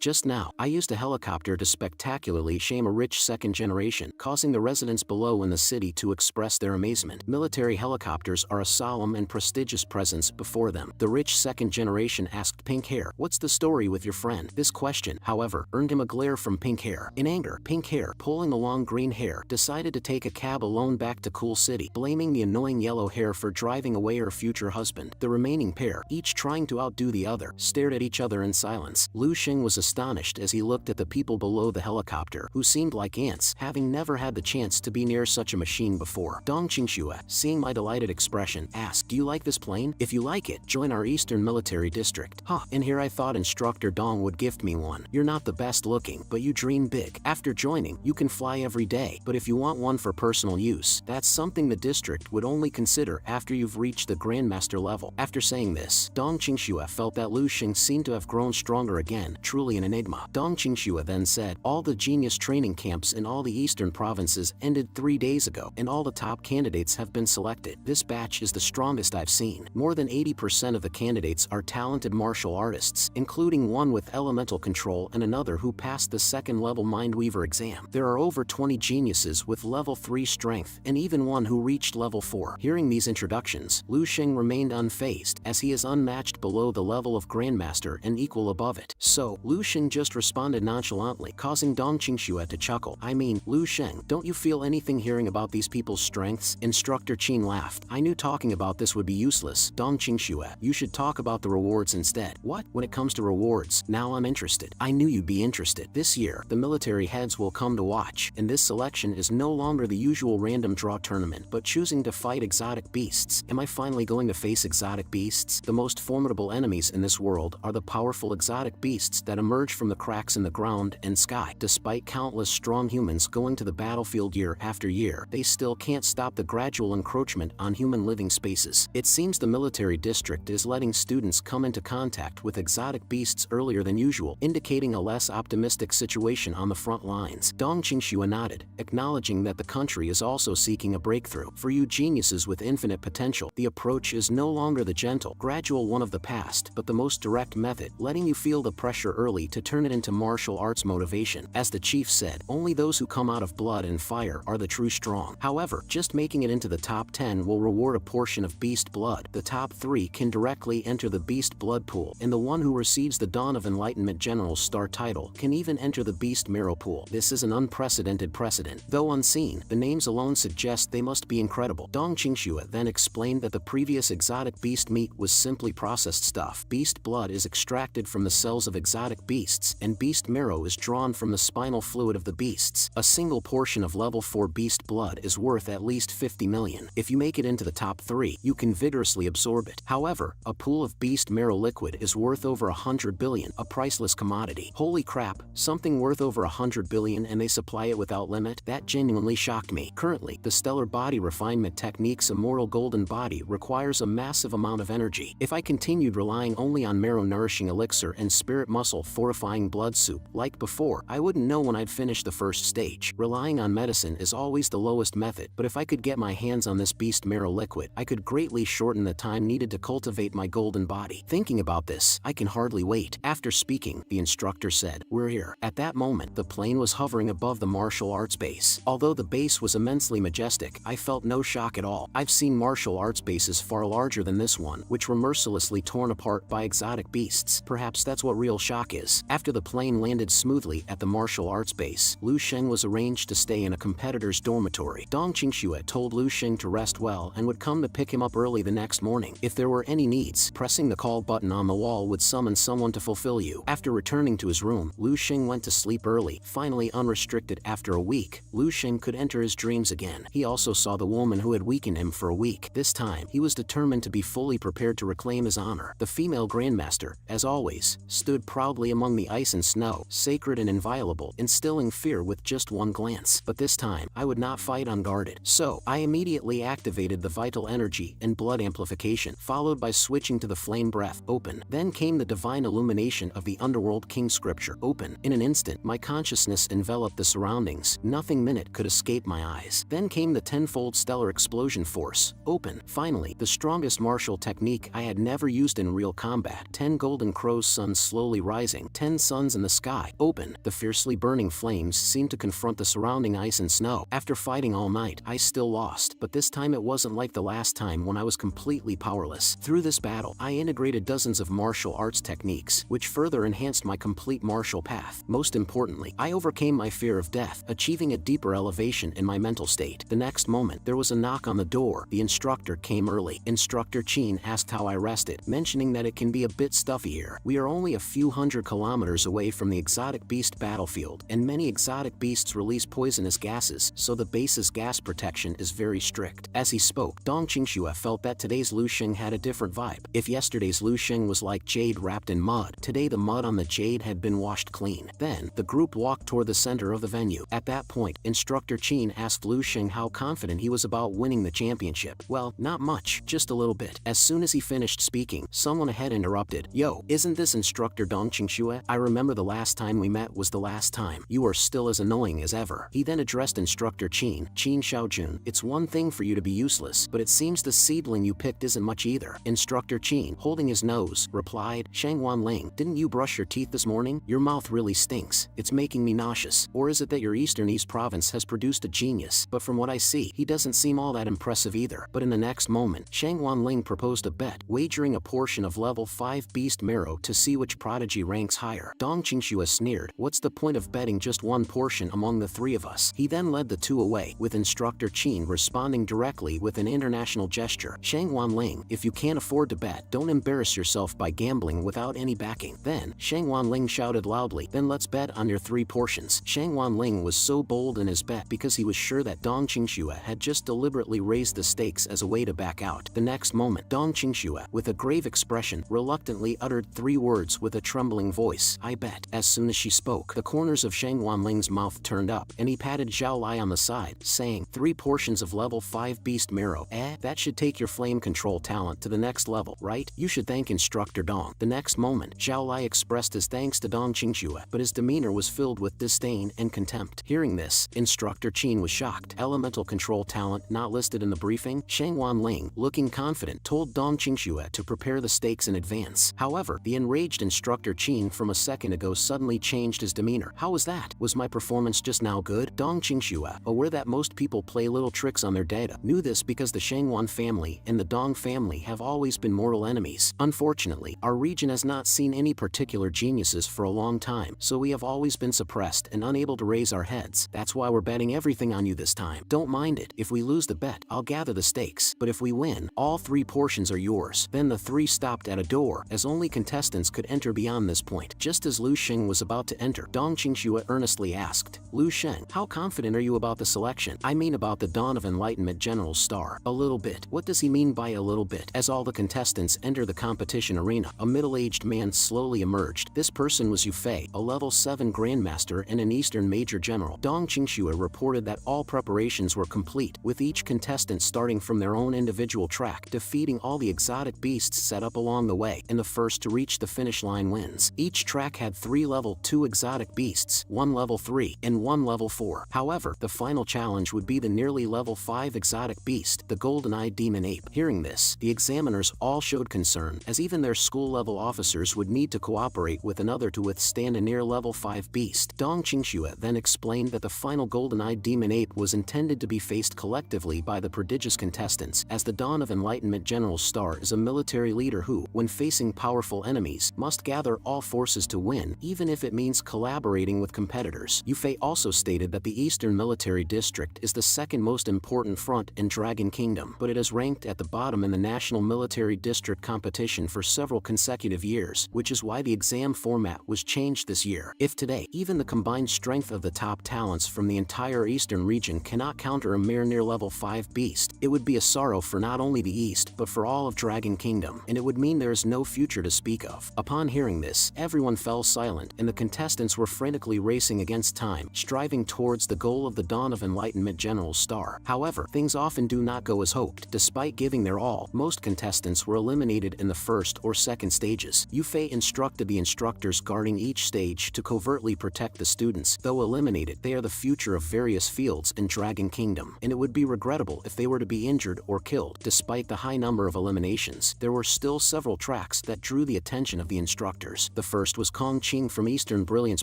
Just now, I used a helicopter to spectacularly shame a rich second generation, causing the residents below in the city to express their amazement. Military helicopters are a solemn and prestigious presence before them. The rich second generation asked Pink Hair, "What's the story with your friend?" This question, however, earned him a glare from Pink Hair. In anger, Pink Hair, pulling the long green hair, decided to take a cab alone back to Cool City, blaming the annoying yellow hair for driving away her future husband. The remaining pair, each trying to outdo the other, stared at each other in silence. Lu Xing was astonished as he looked at the people below the helicopter, who seemed like ants, having never had the chance to be near such a machine before. Dong Qingxue, seeing my delighted expression, asked, "Do you like this plane? If you like it, join our Eastern Military District." Huh, and here I thought Instructor Dong would gift me one. You're not the best looking, but you dream big. After joining, you can fly every day, but if you want one for personal use, that's something the district would only consider after you've reached the Grandmaster level. After saying this, Dong Qingxue felt that Lu Xing seemed to have grown stronger again, truly an enigma. Dong Qingxue then said, "All the genius training camps in all the eastern provinces ended 3 days ago, and all the top candidates have been selected. This batch is the strongest I've seen. More than 80% of the candidates are talented martial artists, including one with elemental control and another who passed the second-level Mindweaver exam. There are over 20 geniuses with level 3 strength, and even one who reached level 4. Hearing these introductions, Lu Xing remained unfazed, as he is unmatched below the level of Grandmaster and equal above it. So, Lu Xing just responded nonchalantly, causing Dong Qingxue to chuckle. "I mean, Lu Xing, don't you feel anything hearing about these people's strengths?" Instructor Qin laughed. "I knew talking about this would be useless. Dong Qingxue, you should talk about the rewards instead." "What? When it comes to rewards, now I'm interested." "I knew you'd be interested. This year, the military heads will come to watch, and this selection is no longer the usual random draw tournament, but choosing to fight exotic beasts. Am I finally going to face exotic beasts? The most formidable enemies in this world are the powerful exotic beasts that emerge from the cracks in the ground and sky. Despite countless strong humans going to the battlefield year after year, they still can't stop the gradual encroachment on human living spaces. It seems the military district is letting students come into contact with exotic beasts earlier than usual, indicating a less optimistic situation on the front lines." Dong Qingxue nodded, acknowledging that the country is also seeking a breakthrough. "For you geniuses with infinite potential, the approach is no longer the gentle, gradual one of the past, but the most direct method, letting you feel the pressure early to turn it into martial arts motivation. As the chief said, only those who come out of blood and fire are the true strong. However, just making it into the top 10 will reward a portion of beast blood. The top 3 can directly enter the beast blood pool, and the one who receives the Dawn of Enlightenment General Star title can even enter the beast marrow pool. This is an unprecedented precedent. Though unseen, the names alone suggest they must be incredible." Dong Qingxue then explained that the previous exotic beast meat was simply processed stuff. Beast blood is extracted from the cells of exotic beasts, and beast marrow is drawn from the spinal fluid of the beasts. A single portion of level 4 beast blood is worth at least 50 million. If you make it into the top 3, you can vigorously absorb it. However, a pool of beast marrow liquid is worth over 100 billion, a priceless commodity. Holy crap, something worth over 100 billion and they supply it without limit? That genuinely shocked me. Currently, the stellar body refinement technique's immortal golden body requires a massive amount of energy. If I continued relying only on marrow nourishing elixir and spirit muscle fortifying blood soup like before, I wouldn't know when I'd finish the first stage. Relying on medicine is always the lowest method, but if I could get my hands on this beast marrow liquid, I could greatly shorten the time needed to cultivate my golden body. Thinking about this, I can hardly wait. After speaking, the instructor said, "We're here." At that moment, the plane was hovering above the martial arts base. Although the base was immensely majestic, I felt no shock at all. I've seen martial arts bases far larger than this one, which were mercilessly torn apart by exotic beasts. Perhaps that's what real shock is. After the plane landed smoothly at the martial arts base, Lu Xing was arranged to stay in a competitor's dormitory. Dong Qingxue told Lu Xing to rest well and would come to pick him up early the next morning. If there were any needs, pressing the call button on the wall would summon someone to fulfill you. After returning to his room, Lu Xing went to sleep early. Finally unrestricted after a week, Lu Xing could enter his dreams again. He also saw the woman who had weakened him for a week. This time, he was determined to be fully prepared to reclaim his honor. The female Grandmaster, as always, stood proudly among the ice and snow, sacred and inviolable, instilling fear with just one glance. But this time, I would not fight unguarded. So, I immediately activated the vital energy and blood amplification, followed by switching to the flame breath, open. Then came the divine illumination of the Underworld King scripture, open. In an instant, my consciousness enveloped the surroundings. Nothing minute could escape my eyes. Then came the tenfold stellar explosion force, open. Finally, the strongest martial technique I had never used in real combat. 10 golden crows suns slowly rising, 10 suns in the sky. Open. The fiercely burning flames seemed to confront the surrounding ice and snow. After fighting all night, I still lost, but this time it wasn't like the last time when I was completely powerless. Through this battle, I integrated dozens of martial arts techniques, which further enhanced my complete martial path. Most importantly, I overcame my fear of death, achieving a deeper elevation in my mental state. The next moment, there was a knock on the door. The instructor came early. Instructor Chin asked how I rested, mentioning that it can be a bit stuffy here. We are only a few hundred kilometers away from the exotic beast battlefield, and many exotic beasts release poisonous gases, so the base's gas protection is very strict. As he spoke, Dong Qingxue felt that today's Lu Sheng had a different vibe. If yesterday's Lu Sheng was like jade wrapped in mud, today the mud on the jade had been washed clean. Then, the group walked toward the center of the venue. At that point, Instructor Chin asked Lu Sheng how confident he was about winning the championship. Well, not much, just a little bit. As soon as he finished speaking, someone ahead interrupted. Yo, isn't this Instructor Dong Qingxue? I remember the last time we met was the last time. You are still as annoying as ever. He then addressed Instructor Chin Xiaojun. It's one thing for you to be useless, but it seems the seedling you picked isn't much either. Instructor Chin, holding his nose, replied, Shang Wanling, didn't you brush your teeth this morning? Your mouth really stinks. It's making me nauseous. Or is it that your Eastern East province has produced a genius? But from what I see, he doesn't seem all that impressive either. But in the next moment, Shang Wanling proposed a bet, wagering a portion of level 5 beast marrow to see which prodigy ranks higher. Dong Qingxue sneered, what's the point of betting just one portion among the three of us? He then led the two away, with Instructor Chin responding directly with an international gesture. Shang Wanling, if you can't afford to bet, don't embarrass yourself by gambling without any backing. Then, Shang Wanling shouted loudly, then let's bet on your 3 portions. Shang Wanling was so bold in his bet because he was sure that Dong Qingxue had just deliberately raised the stakes as a way to back out. The next moment, Dong Qingxue, with a grave expression, reluctantly uttered 3 words with a trembling voice, I bet. As soon as she spoke, the corners of Shang Wanling's mouth turned up, and he patted Zhao Lai on the side, saying, 3 portions of level 5 beast marrow. That should take your flame control talent to the next level, right? You should thank Instructor Dong. The next moment, Zhao Lai expressed his thanks to Dong Qingxue, but his demeanor was filled with disdain and contempt. Hearing this, Instructor Chin was shocked. Elemental control talent not listed in the briefing? Shang Wanling, looking confident, told Dong Qingxue to prepare the stakes in advance. However, the enraged Instructor Chin from a second ago suddenly changed his demeanor. How was that? Was my performance just now good? Dong Qingxue, aware that most people play little tricks on their data, knew this because the Shangwan family and the Dong family have always been mortal enemies. Unfortunately, our region has not seen any particular geniuses for a long time, so we have always been suppressed and unable to raise our heads. That's why we're betting everything on you this time. Don't mind it. If we lose the bet, I'll gather the stakes, but if we win, all 3 portions are yours. Then the 3 stopped at a door, as only contestants could enter beyond this point. Just as Lu Sheng was about to enter, Dong Qingxue earnestly asked, Lu Sheng, how confident are you about the selection? I mean about the Dawn of Enlightenment General Star. A little bit. What does he mean by a little bit? As all the contestants enter the competition arena, a middle-aged man slowly emerged. This person was Yu Fei, a level 7 Grandmaster and an Eastern Major General. Dong Qingxue reported that all preparations were complete, with each contestant starting from their own individual track, defeating all the exotic beasts set up along the way, and the first to reach the finish line wins. Each track had 3 level 2 exotic beasts, 1 level 3, and 1 level 4. However, the final challenge would be the nearly level 5 exotic beast, the golden-eyed demon ape. Hearing this, the examiners all showed concern, as even their school-level officers would need to cooperate with another to withstand a near level 5 beast. Dong Qingxue then explained that the final golden-eyed demon ape was intended to be faced collectively by the prodigious contestants, as the Dawn of Enlightenment General Star is a military leader who, when facing powerful enemies, must gather all forces to win, even if it means collaborating with competitors. Yu Fei also stated that the Eastern Military District is the second most important front in Dragon Kingdom, but it has ranked at the bottom in the National Military District competition for several consecutive years, which is why the exam format was changed this year. If today, even the combined strength of the top talents from the entire Eastern region cannot counter a mere near level 5 beast, it would be a sorrow for not only the East, but for all of Dragon Kingdom, and it would mean there is no future to speak of. Upon hearing this, everyone fell silent, and the contestants were frantically racing against time, striving towards the goal of the Dawn of Enlightenment General Star. However, things often do not go as hoped. Despite giving their all, most contestants were eliminated in the first or second stages. Yu Fei instructed the instructors guarding each stage to covertly protect the students. Though eliminated, they are the future of various fields in Dragon Kingdom, and it would be regrettable if they were to be injured or killed. Despite the high number of eliminations, there were still several tracks that drew the attention of the instructors. The first first was Kong Qing from Eastern Brilliance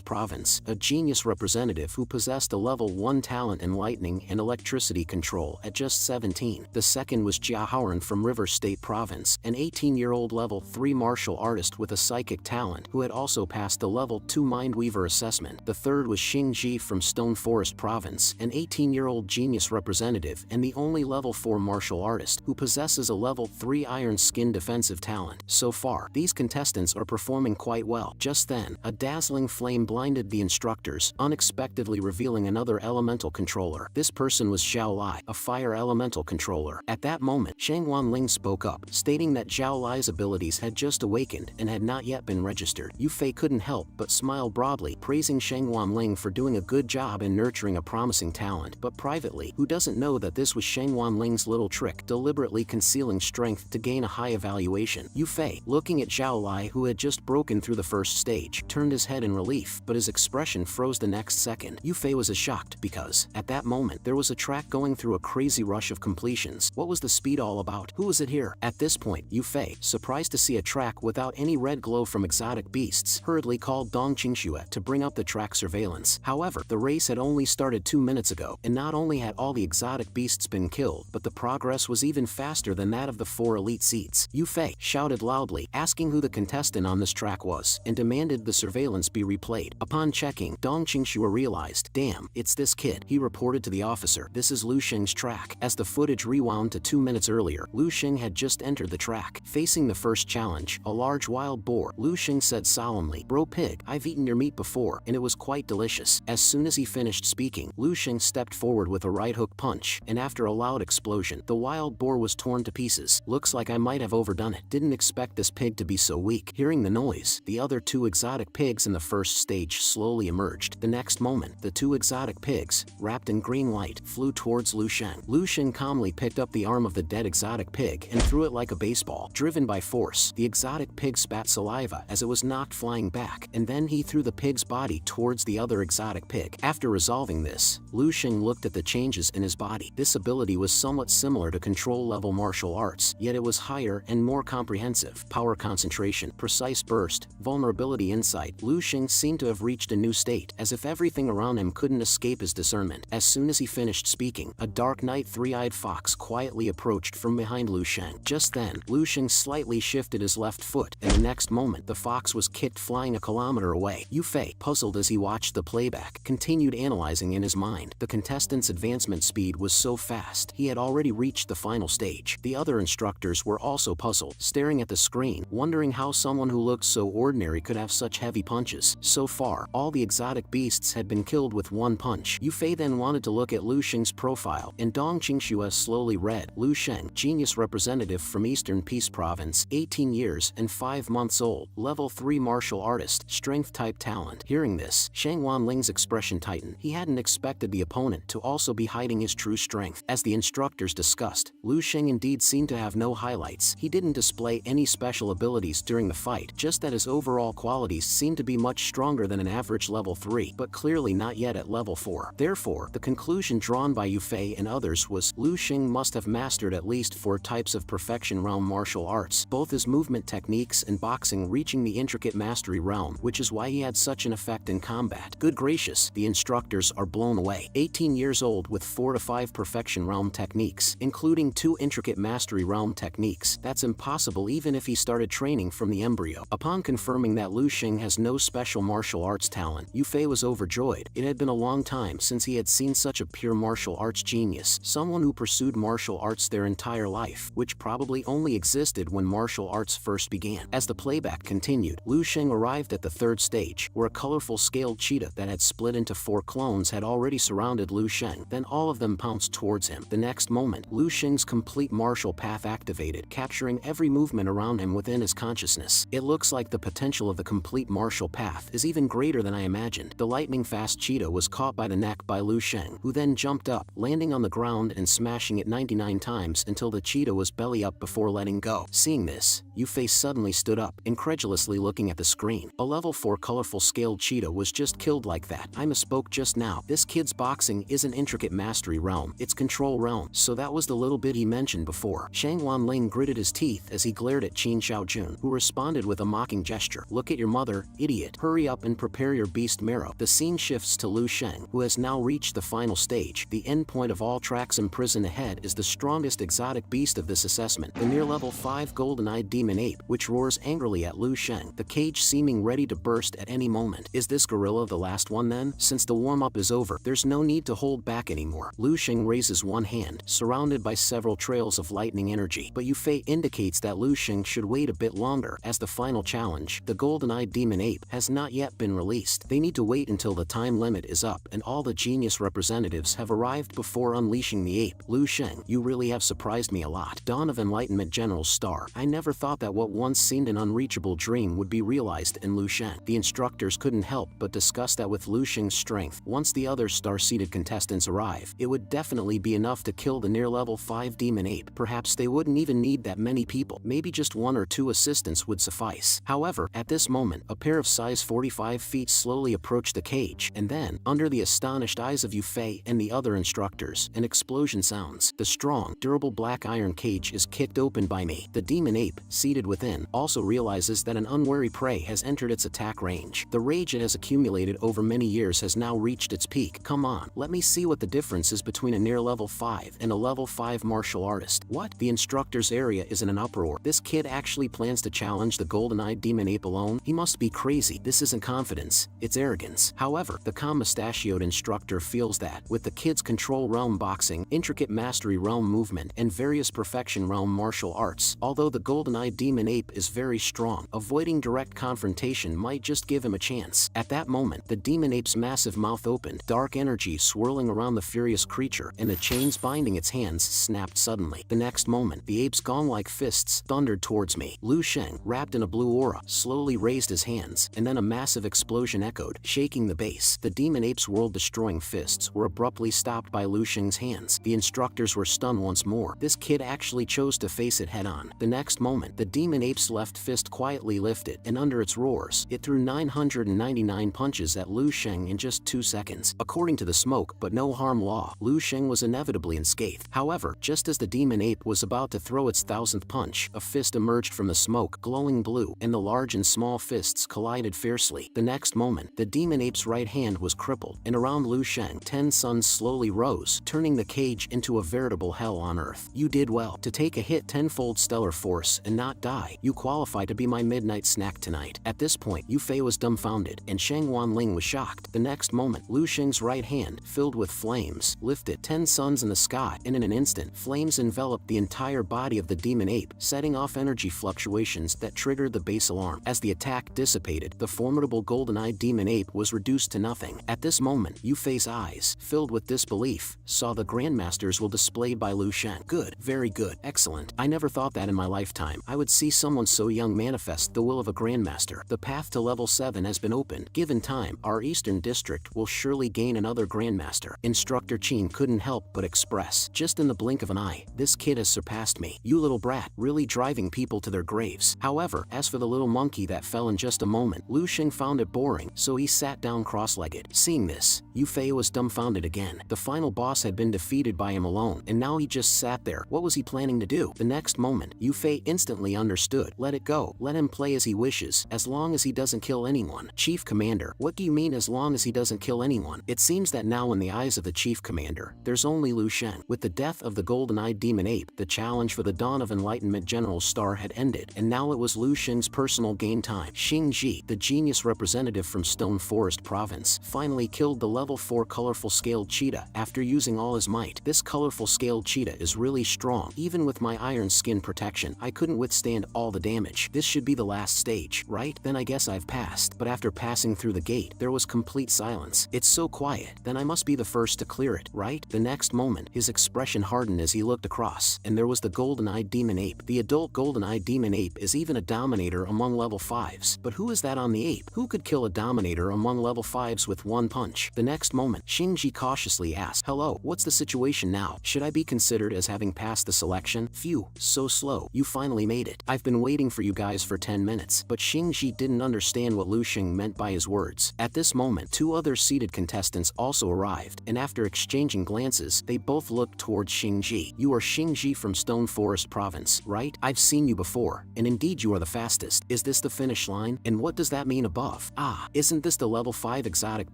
Province, a genius representative who possessed a level 1 talent in lightning and electricity control at just 17. The second was Jia Haoran from River State Province, an 18-year-old level 3 martial artist with a psychic talent who had also passed the level 2 Mindweaver assessment. The third was Xing Ji from Stone Forest Province, an 18-year-old genius representative and the only level 4 martial artist who possesses a level 3 Iron Skin defensive talent. So far, these contestants are performing quite well. Just then, a dazzling flame blinded the instructors, unexpectedly revealing another elemental controller. This person was Zhao Lai, a fire elemental controller. At that moment, Shang Wanling spoke up, stating that Zhao Lai's abilities had just awakened and had not yet been registered. Yu Fei couldn't help but smile broadly, praising Shang Wanling for doing a good job in nurturing a promising talent. But privately, who doesn't know that this was Shang Wanling's little trick, deliberately concealing strength to gain a high evaluation? Yu Fei, looking at Zhao Lai, who had just broken through the first stage, turned his head in relief, but his expression froze the next second. Yu Fei was shocked because, at that moment, there was a track going through a crazy rush of completions. What was the speed all about? Who was it here? At this point, Yu Fei, surprised to see a track without any red glow from exotic beasts, hurriedly called Dong Qingxue to bring up the track surveillance. However, the race had only started 2 minutes ago, and not only had all the exotic beasts been killed, but the progress was even faster than that of the 4 elite seats. Yu Fei shouted loudly, asking who the contestant on this track was, and demanded the surveillance be replayed. Upon checking, Dong Qingxue realized, damn, it's this kid. He reported to the officer, this is Lu Xing's track. As the footage rewound to 2 minutes earlier, Lu Xing had just entered the track. Facing the first challenge, a large wild boar, Lu Xing said solemnly, bro pig, I've eaten your meat before, and it was quite delicious. As soon as he finished speaking, Lu Xing stepped forward with a right hook punch, and after a loud explosion, the wild boar was torn to pieces. Looks like I might have overdone it. Didn't expect this pig to be so weak. Hearing the noise, the other 2 exotic pigs in the first stage slowly emerged. The next moment, the 2 exotic pigs, wrapped in green light, flew towards Lu Xing. Lu Xing calmly picked up the arm of the dead exotic pig and threw it like a baseball. Driven by force, the exotic pig spat saliva as it was knocked flying back, and then he threw the pig's body towards the other exotic pig. After resolving this, Lu Xing looked at the changes in his body. This ability was somewhat similar to control-level martial arts, yet it was higher and more comprehensive. Power concentration, precise burst, vulnerability insight. Lu Xing seemed to have reached a new state, as if everything around him couldn't escape his discernment. As soon as he finished speaking, a dark night 3-eyed fox quietly approached from behind Lu Xing. Just then, Lu Xing slightly shifted his left foot, and the next moment, the fox was kicked flying a kilometer away. Yu Fei, puzzled as he watched the playback, continued analyzing in his mind. The contestant's advancement speed was so fast, he had already reached the final stage. The other instructors were also puzzled, staring at the screen, wondering how someone who looked so ordinary could have such heavy punches. So far, all the exotic beasts had been killed with 1 punch. Yu Fei then wanted to look at Lu Xing's profile, and Dong Qingxue slowly read, Lu Xing, genius representative from Eastern Peace Province, 18 years and 5 months old, level 3 martial artist, strength type talent. Hearing this, Shang Wanling's expression tightened. He hadn't expected the opponent to also be hiding his true strength. As the instructors discussed, Lu Xing indeed seemed to have no highlights. He didn't display any special abilities during the fight, just that his overall qualities seemed to be much stronger than an average level 3, but clearly not yet at level 4. Therefore, the conclusion drawn by Yu Fei and others was, Lu Xing must have mastered at least 4 types of perfection realm martial arts, both his movement techniques and boxing reaching the intricate mastery realm, which is why he had such an effect in combat. Good gracious, the instructors are blown away. 18 years old with 4 to 5 perfection realm techniques, including 2 intricate mastery realm techniques. That's impossible even if he started training from the embryo. Upon confirming that Lu Xing has no special martial arts talent, Yu Fei was overjoyed. It had been a long time since he had seen such a pure martial arts genius, someone who pursued martial arts their entire life, which probably only existed when martial arts first began. As the playback continued, Lu Xing arrived at the 3rd stage, where a colorful scaled cheetah that had split into 4 clones had already surrounded Lu Xing. Then all of them pounced towards him. The next moment, Lu Xing's complete martial path activated, capturing every movement around him within his consciousness. It looks like the potential of the complete martial path is even greater than I imagined. The lightning-fast cheetah was caught by the neck by Lu Xing, who then jumped up, landing on the ground and smashing it 99 times until the cheetah was belly up before letting go. Seeing this, Yu Fei suddenly stood up, incredulously looking at the screen. A level 4 colorful scaled cheetah was just killed like that. I misspoke just now. This kid's boxing isn't intricate mastery realm, it's control realm. So that was the little bit he mentioned before. Shang Wanling gritted his teeth as he glared at Qin Xiaojun, who responded with a mocking gesture. Look at your mother, idiot. Hurry up and prepare your beast marrow. The scene shifts to Lu Sheng, who has now reached the final stage. The end point of all tracks in prison ahead is the strongest exotic beast of this assessment, the near level 5 golden-eyed demon ape, which roars angrily at Lu Sheng, the cage seeming ready to burst at any moment. Is this gorilla the last one then? Since the warm-up is over, there's no need to hold back anymore. Lu Sheng raises one hand, surrounded by several trails of lightning energy, but Yufei indicates that Lu Sheng should wait a bit longer, as the final challenge, the golden-eyed demon ape, has not yet been released. They need to wait until the time limit is up and all the genius representatives have arrived before unleashing the ape. Lu Sheng, you really have surprised me a lot. Dawn of Enlightenment General Star. I never thought that what once seemed an unreachable dream would be realized in Lu Sheng. The instructors couldn't help but discuss that with Lu Sheng's strength, once the other star-seeded contestants arrive, it would definitely be enough to kill the near level 5 demon ape. Perhaps they wouldn't even need that many people, maybe just 1 or 2 assistants would suffice. However, at this moment, a pair of size 45 feet slowly approach the cage, and then, under the astonished eyes of Yufei and the other instructors, an explosion sounds. The strong, durable black iron cage is kicked open by me. The demon ape, seated within, also realizes that an unwary prey has entered its attack range. The rage it has accumulated over many years has now reached its peak. Come on, let me see what the difference is between a near level 5 and a level 5 martial artist. What? The instructor's area is in an uproar. This kid actually plans to challenge the golden-eyed demon ape alone? He must be crazy. This isn't confidence, it's arrogance. However, the calm mustachioed instructor feels that, with the kid's control realm boxing, intricate mastery realm movement, and various perfection realm martial arts, although the golden-eyed demon ape is very strong, avoiding direct confrontation might just give him a chance. At that moment, the demon ape's massive mouth opened, dark energy swirling around the furious creature, and the chains binding its hands snapped suddenly. The next moment, the ape's gong-like fists thundered towards me. Lu Sheng, wrapped in a blue aura, slowly raised his hands, and then a massive explosion echoed, shaking the base. The demon ape's world-destroying fists were abruptly stopped by Lu Sheng's hands. The instructors were stunned once more. This kid actually chose to face it head-on. The next moment, the demon ape's left fist quietly lifted, and under its roars, it threw 999 punches at Lu Sheng in just 2 seconds. According to the smoke but no harm law, Lu Sheng was inevitably unscathed. However, just as the demon ape was about to throw its 1000th punch, a fist emerged from the smoke, glowing blue, and the large and small fists collided fiercely. The next moment, the demon ape's right hand was crippled, and around Lu Sheng, 10 suns slowly rose, turning the cage into a veritable hell on earth. You did well. To take a hit tenfold stellar force and not die, you qualify to be my midnight snack tonight. At this point, Yufei was dumbfounded, and Shang Wanling was shocked. The next moment, Lu Sheng's right hand, filled with flames, lifted 10 suns in the sky, and in an instant, flames enveloped the entire body of the demon ape, setting off energy fluctuations that triggered the base alarm. As the attack dissipated, the formidable golden-eyed demon ape was reduced to nothing. At this moment, Yufei's eyes, filled with disbelief, saw the grandmasters will displayed by Lu Sheng. Good, very good, excellent. I never thought that in my lifetime I would see someone so young manifest the will of a grandmaster. The path to level 7 has been opened. Given time, our eastern district will surely gain another grandmaster. Instructor Qin couldn't help but express, just in the blink of an eye, this kid has surpassed me. You little brat, really driving people to their graves. However, as for the little monkey that fell in just a moment, Lu Sheng found it boring, so he sat down cross-legged. Seeing this, Yufei was dumbfounded again. The final boss had been defeated by him alone, and now he just sat there. What was he planning to do? The next moment, Yufei instantly understood. Let it go. Let him play as he wishes, as long as he doesn't kill anyone. Chief Commander, what do you mean as long as he doesn't kill anyone? It seems that now in the eyes of the Chief Commander, there's only Lu Sheng. With the death of the golden-eyed demon ape, the challenge for the Dawn of Enlightenment General Star had ended, and now it was Lu Sheng's personal game time. Xing Ji, the genius representative from Stone Forest Province, finally killed the level 4 colorful scaled cheetah after using all his might. This colorful scaled cheetah is really strong. Even with my iron skin protection, I couldn't withstand all the damage. This should be the last stage, right? Then I guess I've passed. But after passing through the gate, there was complete silence. It's so quiet, then I must be the first to clear it, right? The next moment, his expression hardened as he looked across, and there was the golden-eyed demon ape. The adult golden-eyed demon ape is even a dominator among level 5s. But who is that on the ape? Who could kill a dominator among level 5s with one punch? The next moment, Xingji cautiously asked, hello, what's the situation now? Should I be considered as having passed the selection? Phew, so slow. You finally made it. I've been waiting for you guys for 10 minutes. But Xingji didn't understand what Lu Sheng meant by his words. At this moment, 2 other seated contestants also arrived, and after exchanging glances, they both looked towards Xingji. You are Xingji from Stone Forest Province, right? I've seen you before, and indeed you are the fastest. Is this the finish line? And what does that mean above? Ah, isn't this the level 5 exotic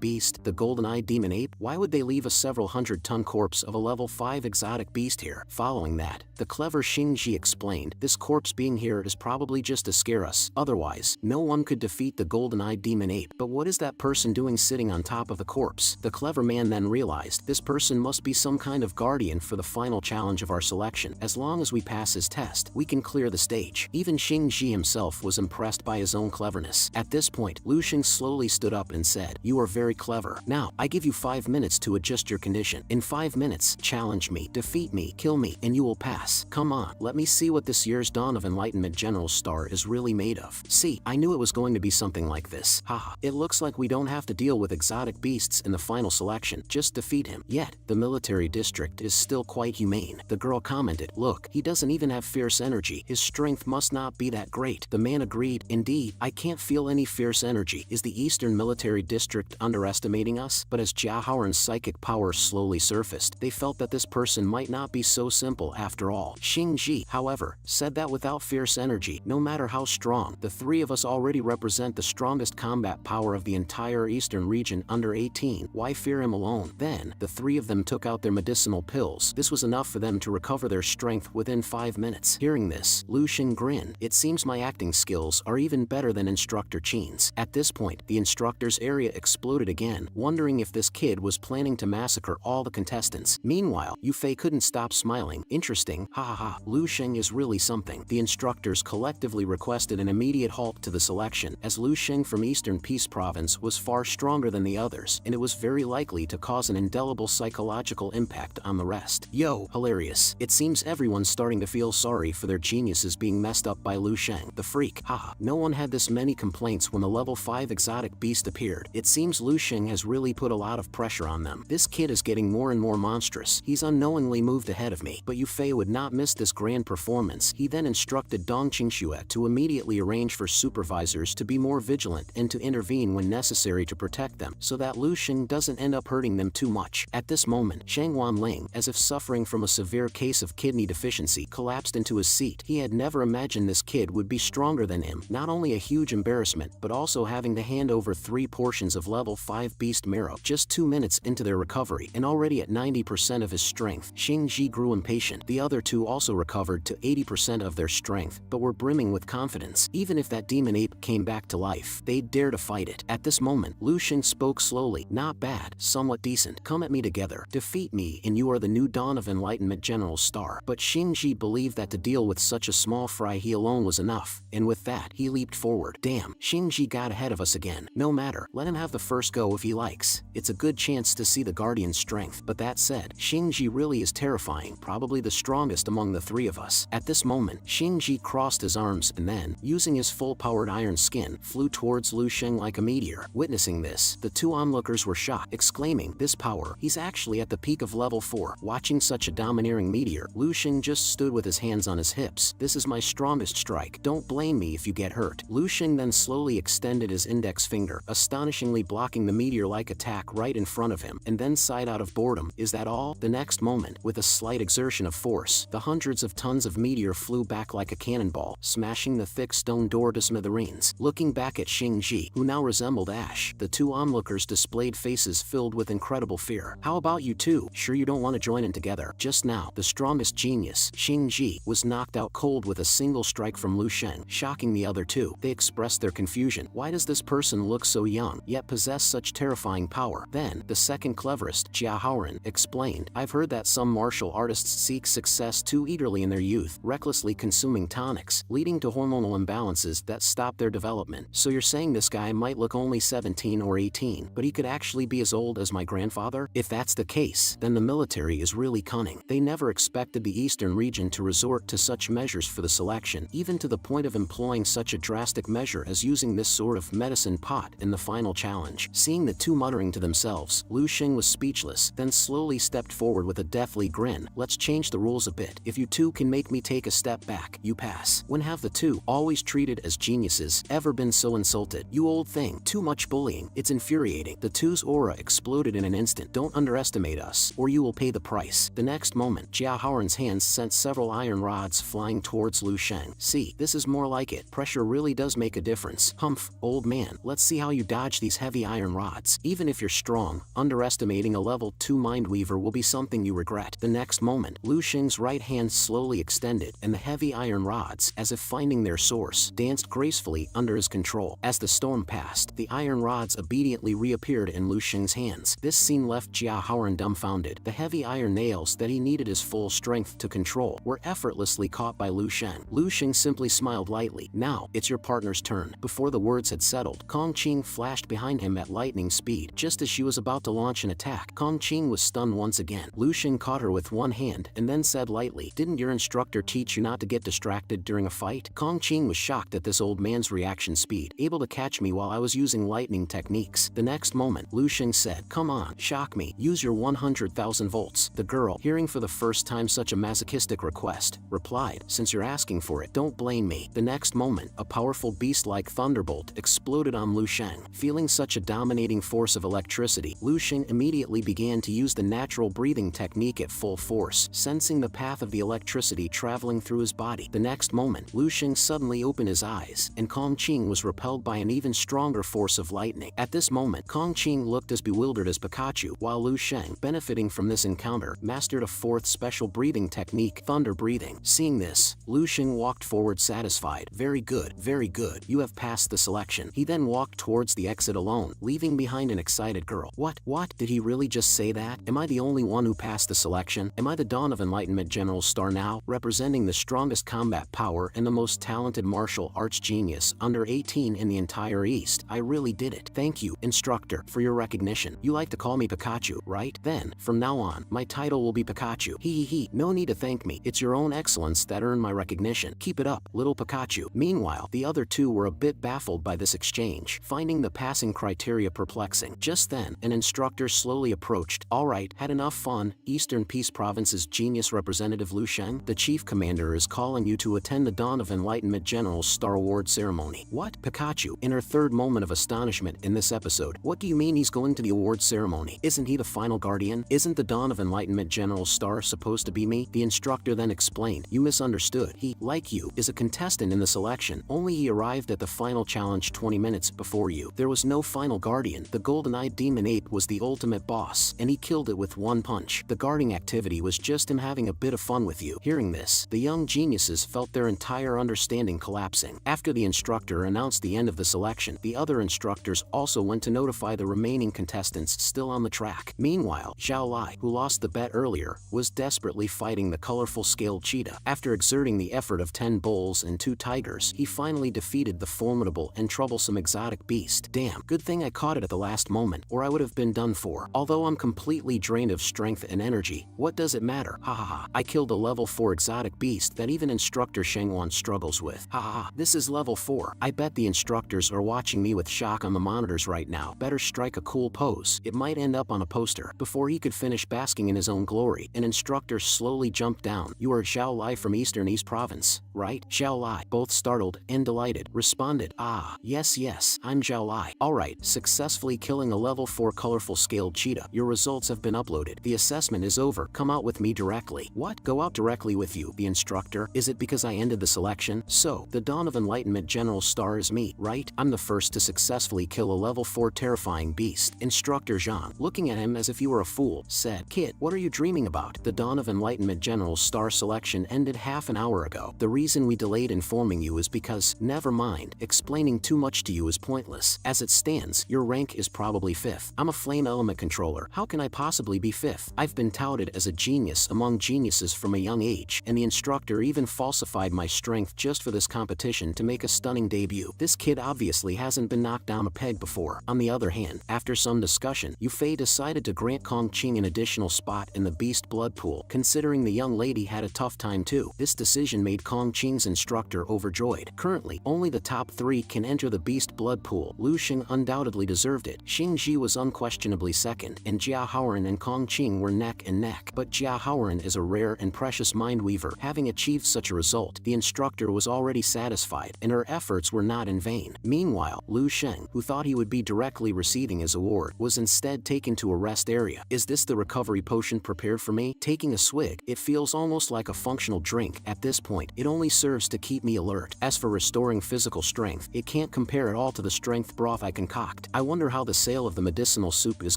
beast, the golden-eyed demon ape? Why would they leave a several hundred-ton corpse of a level 5 exotic beast here? Following that, the clever Xingji explained, this corpse being here is probably just to scare us. Otherwise, no one could defeat the golden-eyed demon ape. But what is that person doing sitting on top of the corpse? The clever man then realized this person must be some kind of guardian for the final challenge of our selection. As long as we pass his test, we can clear the stage. Even Xingji himself was impressed by his own cleverness. At this point, Lu Xing slowly stood up and said, "You are very clever. Now, I give you 5 minutes to adjust your condition. In 5 minutes, challenge me, defeat me, kill me, and you will pass. Come on, let me see what this year's Dawn of Enlightenment General Star is really made of." See, I knew it was going to be something like this. Haha, it looks like we don't have to deal with exotic beasts in the final selection, just defeat him. Yet, the military district is still quite humane. The girl commented, "Look, he doesn't even have fierce energy. His strength must not be that great." The man agreed, "Indeed, I can't feel any fierce energy. Is the Eastern Military District underestimating us?" But as Jia Haoran's psychic power slowly surfaced, they felt that this person might not be so simple after all. Xingji, however, said that without fierce energy, no matter how strong, the three of us already represent the strongest combat power of the entire Eastern region under 18. Why fear him alone? Then, the three of them took out their medicinal pills. This was enough for them to recover their strength within 5 minutes. Hearing this, Lu Xing grinned. "It seems my acting skills are even better than Instructor Qin's." At this point, the instructor's area exploded again, wondering if this kid was planning to massacre all the contestants. Meanwhile, Yufei couldn't stop smiling. "Interesting, ha ha ha, Lu Xing is really something." The instructors collectively requested an immediate halt to the selection, as Lu Xing from Eastern Peace Province was far stronger than the others, and it was very likely to cause an indelible psychological impact on the rest. Yo, hilarious. It seems everyone's starting to feel sorry for their geniuses being messed up by Lu Xing, the freak. Haha, no one had this many complaints when the level 5 exotic beast appeared. It seems Lu Xing has really put a lot of pressure on them. This kid is getting more and more monstrous. He's unknowingly moved ahead of me. But Yufei would not miss this grand performance. He then instructed Dong Qingxue to immediately arrange for supervisors to be more vigilant and to intervene when necessary to protect them, so that Lu Xing doesn't end up hurting them too much. At this moment, Zhang Wanling, as if suffering from a severe case of kidney deficiency, collapsed into his seat. He had never imagined this kid would be stronger than him. Not only a huge embarrassment, but also having to hand over 3 portions of level 5 beast marrow just 2 minutes into their recovery, and already at 90% of his strength. Xingji grew impatient. The other two also recovered to 80% of their strength, but were brimming with confidence. Even if that demon ape came back to life, they'd dare to fight it. At this moment, Lu Xing spoke slowly. "Not bad, somewhat decent. Come at me together. Defeat me, and you are the new Dawn of Enlightenment General Star." But Xingji believed that to deal with such a small fry he alone was enough, and with that, he leaped forward. Damn, Xingji got ahead of us again. No matter, let him have the first go if he likes. It's a good chance to see the Guardian's strength. But that said, Xingji really is terrifying, probably the strongest among the three of us. At this moment, Xingji crossed his arms and then, using his full-powered iron skin, flew towards Lu Xing like a meteor. Witnessing this, the two onlookers were shocked, exclaiming, "This power, he's actually at the peak of level 4. Watching such a domineering meteor, Lu Xing just stood with his hands on his hips. "This is my strongest strike. Don't blame me if you get hurt." Lu Xing then slowly extended his index finger, astonishingly blocking the meteor-like attack right in front of him, and then sighed out of boredom. "Is that all?" The next moment, with a slight exertion of force, the hundreds of tons of meteor flew back like a cannonball, smashing the thick stone door to smithereens. Looking back at Xingji, who now resembled ash, the two onlookers displayed faces filled with incredible fear. "How about you two? Sure you don't want to join in together?" Just now, the strongest genius, Xingji, was knocked out cold with a single strike from Lu Xing, shocking the other two. They expressed their confusion. Why does this person look so young, yet possess such terrifying power? Then, the second cleverest, Jia Haoran, explained, "I've heard that some martial artists seek success too eagerly in their youth, recklessly consuming tonics, leading to hormonal imbalances that stop their development. So you're saying this guy might look only 17 or 18, but he could actually be as old as my grandfather? If that's the case, then the military is really cunning. They never expected the Eastern region to resort to such measures for the selection, even to the point of employing such a drastic measure as using this sort of medicine pot in the final challenge." Seeing the two muttering to themselves, Lu Xing was speechless, then slowly stepped forward with a deathly grin. "Let's change the rules a bit. If you two can make me take a step back, you pass." When have the two, always treated as geniuses, ever been so insulted? "You old thing, too much bullying. It's infuriating." The two's aura exploded in an instant. "Don't underestimate us, or you will pay the price." The next moment, Jia Haoran's hands sent several iron rods flying towards Lu Xing. "See, this is more like it. Pressure really does make a difference. Humph, old man, let's see how you dodge these heavy iron rods. Even if you're strong, underestimating a level 2 Mindweaver will be something you regret. The next moment, Lu Xing's right hand slowly extended, and the heavy iron rods, as if finding their source, danced gracefully under his control. As the storm passed, the iron rods obediently reappeared in Lu Xing's hands. This scene left Jia Haoran dumbfounded. The heavy iron nails that he needed his full strength to control were effortlessly caught by Lu Xing. Lu Xing simply smiled lightly. Now, it's your partner's turn. Before the words had settled, Kong Qing flashed behind him at lightning speed. Just as she was about to launch an attack, Kong Qing was stunned once again. Lu Xing caught her with one hand and then said lightly, "Didn't your instructor teach you not to get distracted during a fight?" Kong Qing was shocked at this old man's reaction speed, able to catch me while I was using lightning techniques. The next moment, Lu Xing said, "Come on, shock me. Use your 100,000 volts." The girl, hearing for the first time such a masochistic request, replied, "Since you're asking for it, don't blame me." The next moment, a powerful beast-like thunderbolt exploded on Lu Xing. Feeling such a dominating force of electricity, Lu Xing immediately began to use the natural breathing technique at full force, sensing the path of the electricity traveling through his body. The next moment, Lu Xing suddenly opened his eyes, and Kong Qing was repelled by an even stronger force of lightning. At this moment, Kong Qing looked as bewildered as Pikachu, while Lu Xing, benefiting from this encounter, mastered a fourth special breathing technique, thunder breathing. Seeing this, Lu Xing walked forward satisfied. "Very good, very good. You have passed the selection." He then walked towards the exit alone, leaving behind an excited girl. What? Did he really just say that? Am I the only one who passed the selection? Am I the Dawn of Enlightenment General Star now, representing the strongest combat power and the most talented martial arts genius under 18 in the entire East? I really did it. Thank you, instructor, for your recognition. You like to call me Pikachu, right? Then, from now on, my title will be Pikachu. Hee. No need to thank me. It's your own excellence that earned my recognition. Keep it up, little Pikachu. Meanwhile, the other two were a bit baffled by this exchange, finding the passing criteria perplexing. Just then, an instructor slowly approached. "All right, had enough fun. Eastern Peace Province's genius representative Lu Xing, the chief commander is calling you to attend the Dawn of Enlightenment General's Star Award ceremony." What? Pikachu, in her third moment of astonishment in this episode. What do you mean he's going to the award ceremony? Isn't he the final guardian? Isn't the Dawn of Enlightenment General's star supposed to be me? The instructor then explained, "You misunderstood. He, like you, is a contestant in the selection, only he arrived at the final challenge 20 minutes before you. There was no final guardian. The golden-eyed demon ape was the ultimate boss, and he killed it with one punch. The guarding activity was just him having a bit of fun with you." Hearing this, the young geniuses felt their entire understanding collapsing. After the instructor announced the end of the selection, the other instructors also went to notify the remaining contestants still on the track. Meanwhile, Zhao Lai, who lost the bet earlier, was desperately fighting the colorful scaled cheetah. After exerting the effort of 10 bulls and 2 tigers, he finally defeated the formidable and troublesome exotic beast. Damn, good thing I caught it at the last moment, or I would have been done for. Although I'm completely drained of strength and energy, what does it matter? Ha. I killed a level 4 exotic beast that even instructor Shengwan struggles with. Ha. This is level 4. I bet the instructors are watching me with shock on the monitors right now. Better strike a cool pose. It might end up on a poster. Before he could finish basking in his own glory, an instructor slowly jumped down. "You are Zhao Lai from Eastern East Province, right?" Zhao Lai, both startled and delighted, responded, "Ah, yes, I'm Zhao Lai. Alright, successfully killing a level 4 colorful scaled cheetah. Your results have been uploaded. The assessment is over. Come out with me directly." What? Go out directly with you? The instructor? Is it because I ended the selection? So, the Dawn of Enlightenment General Star is me, right? I'm the first to successfully kill a level 4 terrifying beast. Instructor Zhang, looking at him as if he were a fool, said, "Kid, what are you dreaming about? The Dawn of Enlightenment General Star selection ended half an hour ago. The reason we delayed informing you is because, never mind, explaining too much to you is pointless. As it stands, your rank is probably 5th. I'm a flame element controller. How can I possibly be 5th? I've been touted as a genius among geniuses from a young age, and the instructor even falsified my strength just for this competition to make a stunning debut. This kid obviously hasn't been knocked down a peg before." On the other hand, after some discussion, Yufei decided to grant Kong Qing an additional spot in the beast blood pool, considering the young lady had a tough time too. This decision made Kong Qing's instructor overjoyed. Currently, only the top 3 can enter the beast blood pool. Lu Xing undoubtedly deserved it. Xing Ji was unquestionably second, and Jia Haoran and Kong Qing were neck and neck. But Jia Haoran is a rare and precious mindweaver. Having achieved such a result, the instructor was already satisfied, and her efforts were not in vain. Meanwhile, Lu Xing, who thought he would be directly receiving his award, was instead taken to a rest area. Is this the recovery potion prepared for me? Taking a swig, it feels almost like a functional drink. At this point, it only serves to keep me alert. As for restoring physical strength, it can't compare at all to the strength broth I concoct. I wonder how the sale of the medicinal soup is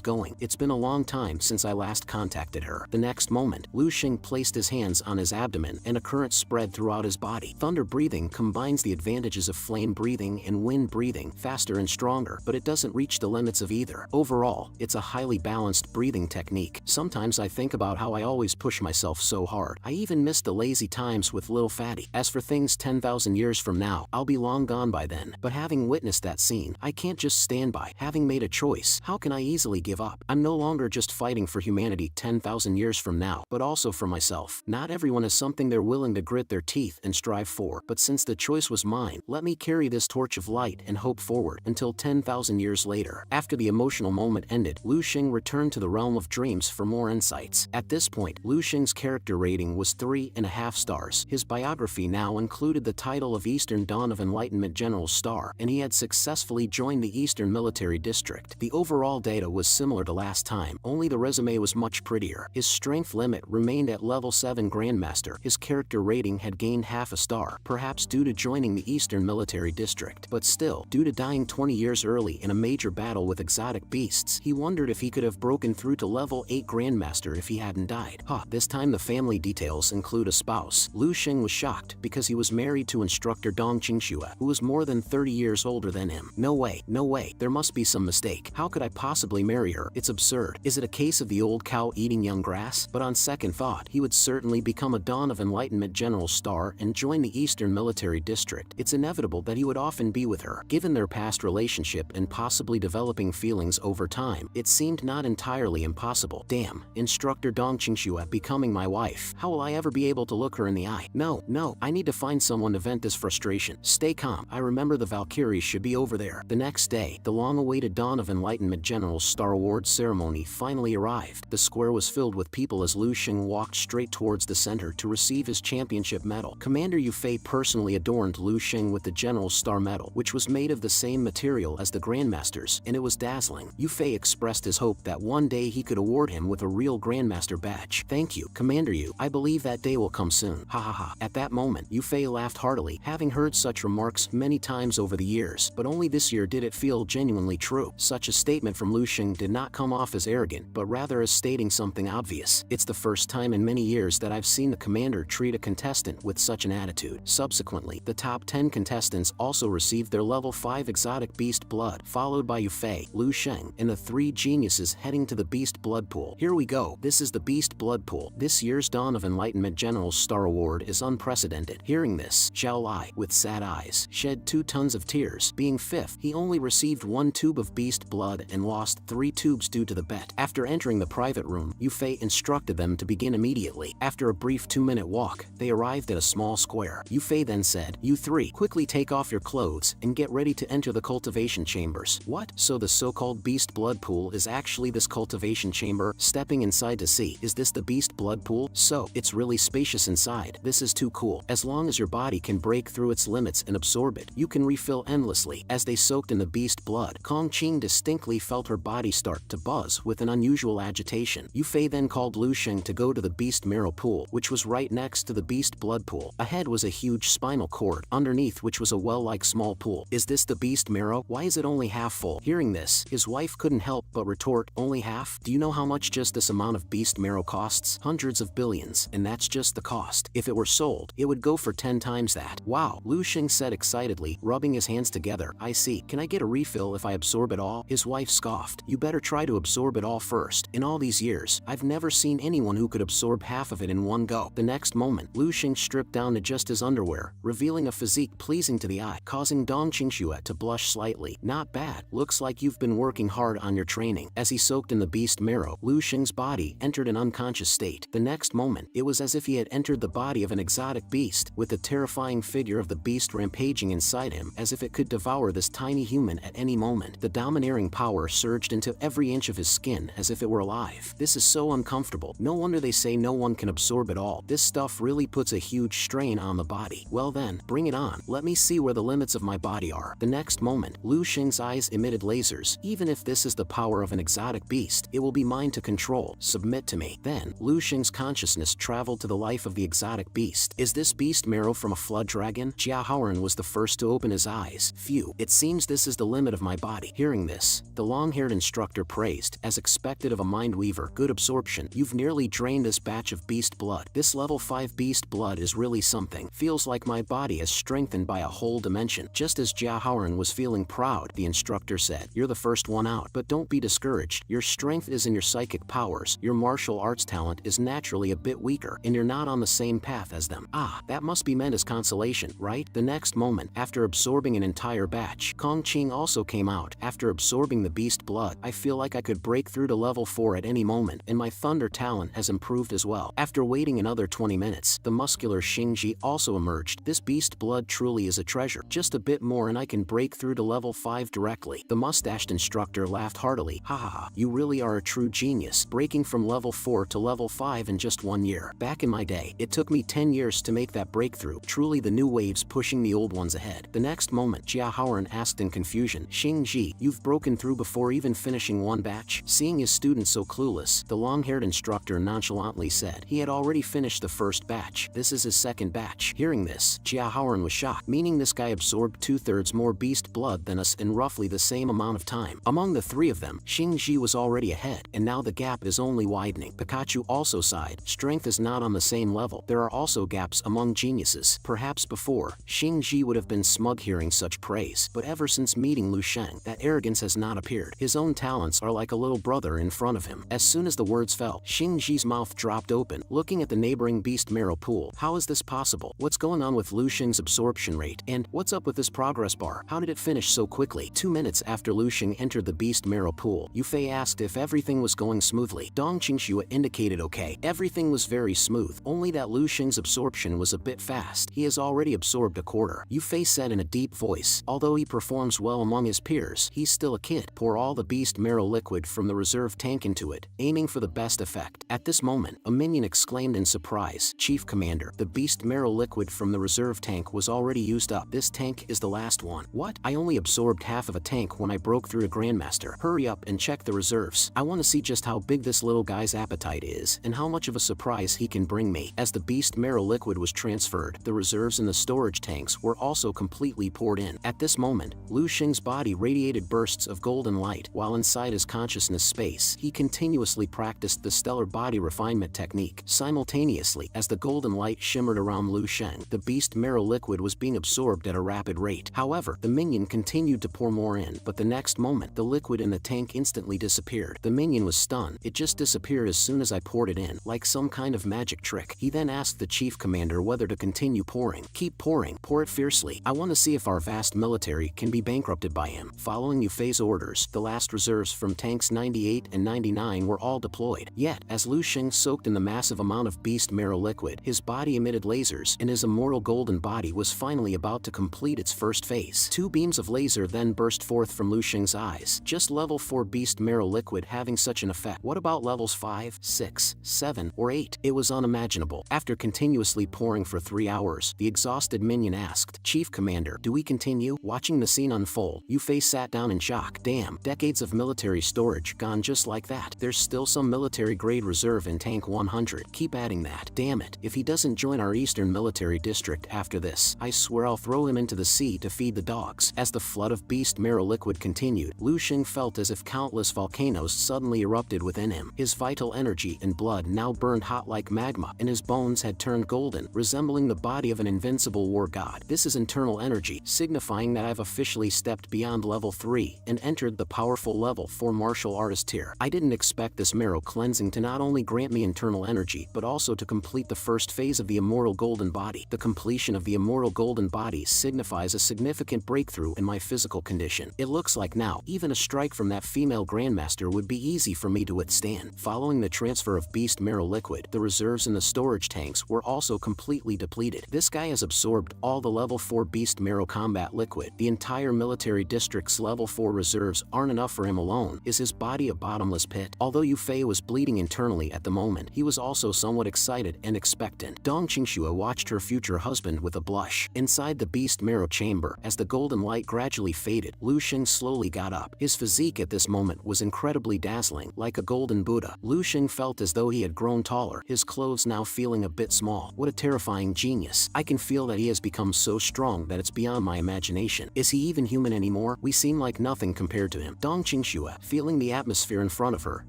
going. It's been a long time since I last contacted her. The next moment, Lu Xing placed his hands on his abdomen and a current spread throughout his body. Thunder breathing combines the advantages of flame breathing and wind breathing, faster and stronger, but it doesn't reach the limits of either. Overall, it's a highly balanced breathing technique. Sometimes I think about how I always push myself so hard. I even miss the lazy times with little fatty. As for things 10,000 years from now, I'll be long gone by then. But having witnessed that scene, I can't just stand by. Having made a choice, how can I easily give up? I'm no longer just fighting for humanity 10,000 years from now, but also for myself. Not everyone has something they're willing to grit their teeth and strive for, but since the choice was mine, let me carry this torch of light and hope forward until 10,000 years later. After the emotional moment ended, Lu Xing returned to the realm of dreams for more insights. At this point, Lu Xing's character rating was 3.5 stars. His biography now included the title of Eastern Dawn of Enlightenment General Star, and he had successfully joined the Eastern Military District. The overall data was similar to last time, only the resume was much prettier. His strength limit remained at level 7 Grandmaster. His character rating had gained half a star, perhaps due to joining the Eastern Military District. But still, due to dying 20 years early in a major battle with exotic beasts, he wondered if he could have broken through to level 8 Grandmaster if he hadn't died. This time the family details include a spouse. Lu Xing was shocked because he was married to instructor Dong Qingxue, who was more than 30 years older than him. No way, there must be some mistake. How could I possibly marry her? It's absurd. Is it a case of the old cow eating young grass? But on second thought, he would certainly become a Dawn of Enlightenment General Star and join the Eastern Military District. It's inevitable that he would often be with her. Given their past relationship and possibly developing feelings over time, it seemed not entirely impossible. Damn, instructor Dong Qingxue becoming my wife. How will I ever be able to look her in the eye? No, I need to find someone to vent this frustration. Stay calm. I remember the Valkyries should be over there. The next day, the long-awaited Dawn of Enlightenment General Star Awards ceremony finally arrived. The square was filled with people as Lu Xing walked straight towards the center to receive his championship medal. Commander Yu Fei personally adorned Lu Xing with the General Star Medal, which was made of the same material as the Grandmaster's, and it was dazzling. Yu Fei expressed his hope that one day he could award him with a real Grandmaster badge. Thank you, Commander Yu. I believe that day will come soon. Ha ha ha. At that moment, Yu Fei laughed heartily, having heard such remarks many times over the years, but only this year did it feel genuinely true. Such a statement from Lu Xing did not come off as arrogant, but rather as stating something obvious. It's the first time in many years that I've seen the commander treat a contestant with such an attitude. Subsequently, the top 10 contestants also received their level 5 exotic beast blood, followed by Yu Fei, Lu Xing, and the 3 geniuses heading to the beast blood pool. Here we go. This is the beast blood pool. This year's Dawn of Enlightenment General Star Award is unprecedented. Hearing this, Zhao Lai, with sad eyes, shed 2 tons of tears. Being fifth, he only received 1 tube of beast blood and lost 3 tubes due to the bet. After entering the private room, Yu Fei instructed them to begin immediately. After a brief 2-minute walk, they arrived at a small square. Yu Fei then said, "You 3, quickly take off your clothes and get ready to enter the cultivation chambers." What? So the so-called beast blood pool is actually this cultivation chamber? Stepping inside to see, is this the beast blood pool? So, it's really spacious inside. This is too cool. As long as your body can break through its limits and absorb it, you can refill endlessly. As they soaked in the beast blood, Kong Qing distinctly felt her body start to buzz with an unusual agitation. Yu Fei then called Lu Xing to go to the beast marrow pool, which was right next to the beast blood pool. Ahead was a huge spinal cord, underneath which was a well-like small pool. Is this the beast marrow? Why is it only half full? Hearing this, his wife couldn't help but retort, "Only half? Do you know how much just this amount of beast marrow costs? Hundreds of billions, and that's just the cost. If it were sold, it would go for 10 times that." Wow, Lu Xing said excitedly, rubbing his hands together. "I see. Can I get a refill if I absorb it all?" His wife scoffed. "You better try to absorb it all first. In all these years, I've never seen anyone who could absorb half of it in one go." The next moment, Lu Xing stripped down to just his underwear, revealing a physique pleasing to the eye, causing Dong Qingxue to blush slightly. "Not bad. Looks like you've been working hard on your training." As he soaked in the beast marrow, Lu Xing's body entered an unconscious state. The next moment, it was as if he had entered the body of an exotic beast, with the terrifying figure of the beast rampaging inside him as if it could devour this tiny human at any moment. The domineering power surged into every inch of his skin as if it were alive. This is so uncomfortable. No wonder they say no one can absorb it all. This stuff really puts a huge strain on the body. Well then, bring it on. Let me see where the limits of my body are. The next moment, Lu Xing's eyes emitted lasers. Even if this is the power of an exotic beast, it will be mine to control. Submit to me. Then, Lu Xing's consciousness traveled to the life of the exotic beast. Is this beast marrow from a flood dragon? Jia Haoran was the first to open his eyes. Phew, it seems this is the limit of my body. Hearing this, the long-haired instructor praised, as expected of a mind weaver, good absorption. You've nearly drained this batch of beast blood. This level 5 beast blood is really something. Feels like my body has strengthened by a whole dimension. Just as Jia Haoran was feeling proud, the instructor said, you're the first one out, but don't be discouraged. Your strength is in your psychic powers. Your martial arts talent is naturally a bit weaker, and you're not on the same path as them. Ah, that must be meant as consolation, right? The next moment, after absorbing an entire batch, Kong Qing also came out. After absorbing the beast blood, I feel like I could break through to level 4 at any moment, and my thunder talent has improved as well. After waiting another 20 minutes, the muscular Xingji also emerged. This beast blood truly is a treasure. Just a bit more and I can break through to level 5 directly. The mustached instructor laughed heartily. Haha, you really are a true genius, breaking from level 4 to level 5 in just 1 year. Back in my day, it took me 10 years to make that breakthrough. Truly the new waves pushing the old ones ahead. The next moment, Jia Haoran asked in confusion, Xingji, you've broken through before even finishing one batch? Seeing his student so clueless, the long-haired instructor nonchalantly said he had already finished the first batch. This is his second batch. Hearing this, Jia Haoran was shocked, meaning this guy absorbed 2/3 more beast blood than us in roughly the same amount of time. Among the three of them, Xingji was already ahead, and now the gap is only widening. Pikachu also sighed. Strength is not on the same level. There are also gaps among geniuses. Perhaps before, Xingji would have been smug hearing such praise, but ever since meeting Lu Sheng, that arrogance has not appeared. His own talents are like a little brother in front of him. As soon as the words fell, Xingji's mouth dropped open, looking at the neighboring beast marrow pool. How is this possible? What's going on with Lu Sheng's absorption rate? And what's up with this progress bar? How did it finish so quickly? 2 minutes after Lu Sheng entered the beast marrow pool, Yufei asked if everything was going smoothly. Dong Qingxue indicated okay. Everything was very smooth, only that Lu Sheng's absorption was a bit fast. He has already absorbed a quarter. Yufei said in a deep voice, although he performs well among his peers, he's still a kid. Pour all the beast marrow liquid from the reserve tank into it, aiming for the best effect. At this moment, a minion exclaimed in surprise, Chief Commander, the beast marrow liquid from the reserve tank was already used up. This tank is the last one. What? I only absorbed half of a tank when I broke through to Grandmaster. Hurry up and check the reserves. I want to see just how big this little guy's appetite is, and how much of a surprise he can bring me. As the beast marrow liquid was transferred, the reserves in the storage tanks were also completely poured in. At this moment, Lu Sheng's body radiated bursts of golden light, while inside his consciousness space, he continuously practiced the stellar body refinement technique. Simultaneously, as the golden light shimmered around Lu Sheng, the beast marrow liquid was being absorbed at a rapid rate. However, the minion continued to pour more in, but the next moment, the liquid in the tank instantly disappeared. The minion was stunned. It just disappeared as soon as I poured it in, like some kind of magic trick. He then asked the chief commander whether to continue pouring. Keep pouring, pour it fiercely. I want to see if our vast military can be bankrupted by him. Following Yufei's orders, the last reserves from tanks 98 and 99 were all deployed. Yet, as Lu Sheng soaked in the massive amount of beast marrow liquid, his body emitted lasers, and his immortal golden body was finally about to complete its first phase. 2 beams of laser then burst forth from Lu Sheng's eyes. Just level 4 beast marrow liquid having such an effect. What about levels 5, 6, 7, or 8? It was unimaginable. After continuously pouring for 3 hours, the exhausted minion asked, Chief Commander, do we continue? Watching the scene unfold, Yufei sat down in shock. Damn, decades of military storage gone just like that. There's still some military grade reserve in tank 100. Keep adding that. Damn it, if he doesn't join our eastern military district after this, I swear I'll throw him into the sea to feed the dogs. As the flood of beast marrow liquid continued, Lu Sheng felt as if countless volcanoes suddenly erupted within him. His vital energy and blood now burned hot like magma, and his bones had turned golden, resembling the body of an invincible war god. This is internal energy, signifying that I've officially stepped beyond level 3 and entered the powerful level 4 martial artist tier. I didn't expect this marrow cleansing to not only grant me internal energy, but also to complete the first phase of the immortal golden body. The completion of the immortal golden body signifies a significant breakthrough in my physical condition. It looks like now, even a strike from that female grandmaster would be easy for me to withstand. Following the transfer of beast marrow liquid, the reserves in the storage tanks were also completely depleted. This guy has absorbed all the level 4 beast marrow combat liquid. The entire military district's level 4 reserves aren't enough for him alone. Is his body a bottomless pit? Although Yufei was bleeding internally at the moment, he was also somewhat excited and expectant. Dong Qingxue watched her future husband with a blush. Inside the beast marrow chamber, as the golden light gradually faded, Lu Sheng slowly got up. His physique at this moment was incredibly dazzling, like a golden Buddha. Lu Sheng felt as though he had grown taller, his clothes now feeling a bit small. What a terrifying genius. I can feel that he has has become so strong that it's beyond my imagination. Is he even human anymore? We seem like nothing compared to him. Dong Qingxue, feeling the atmosphere in front of her,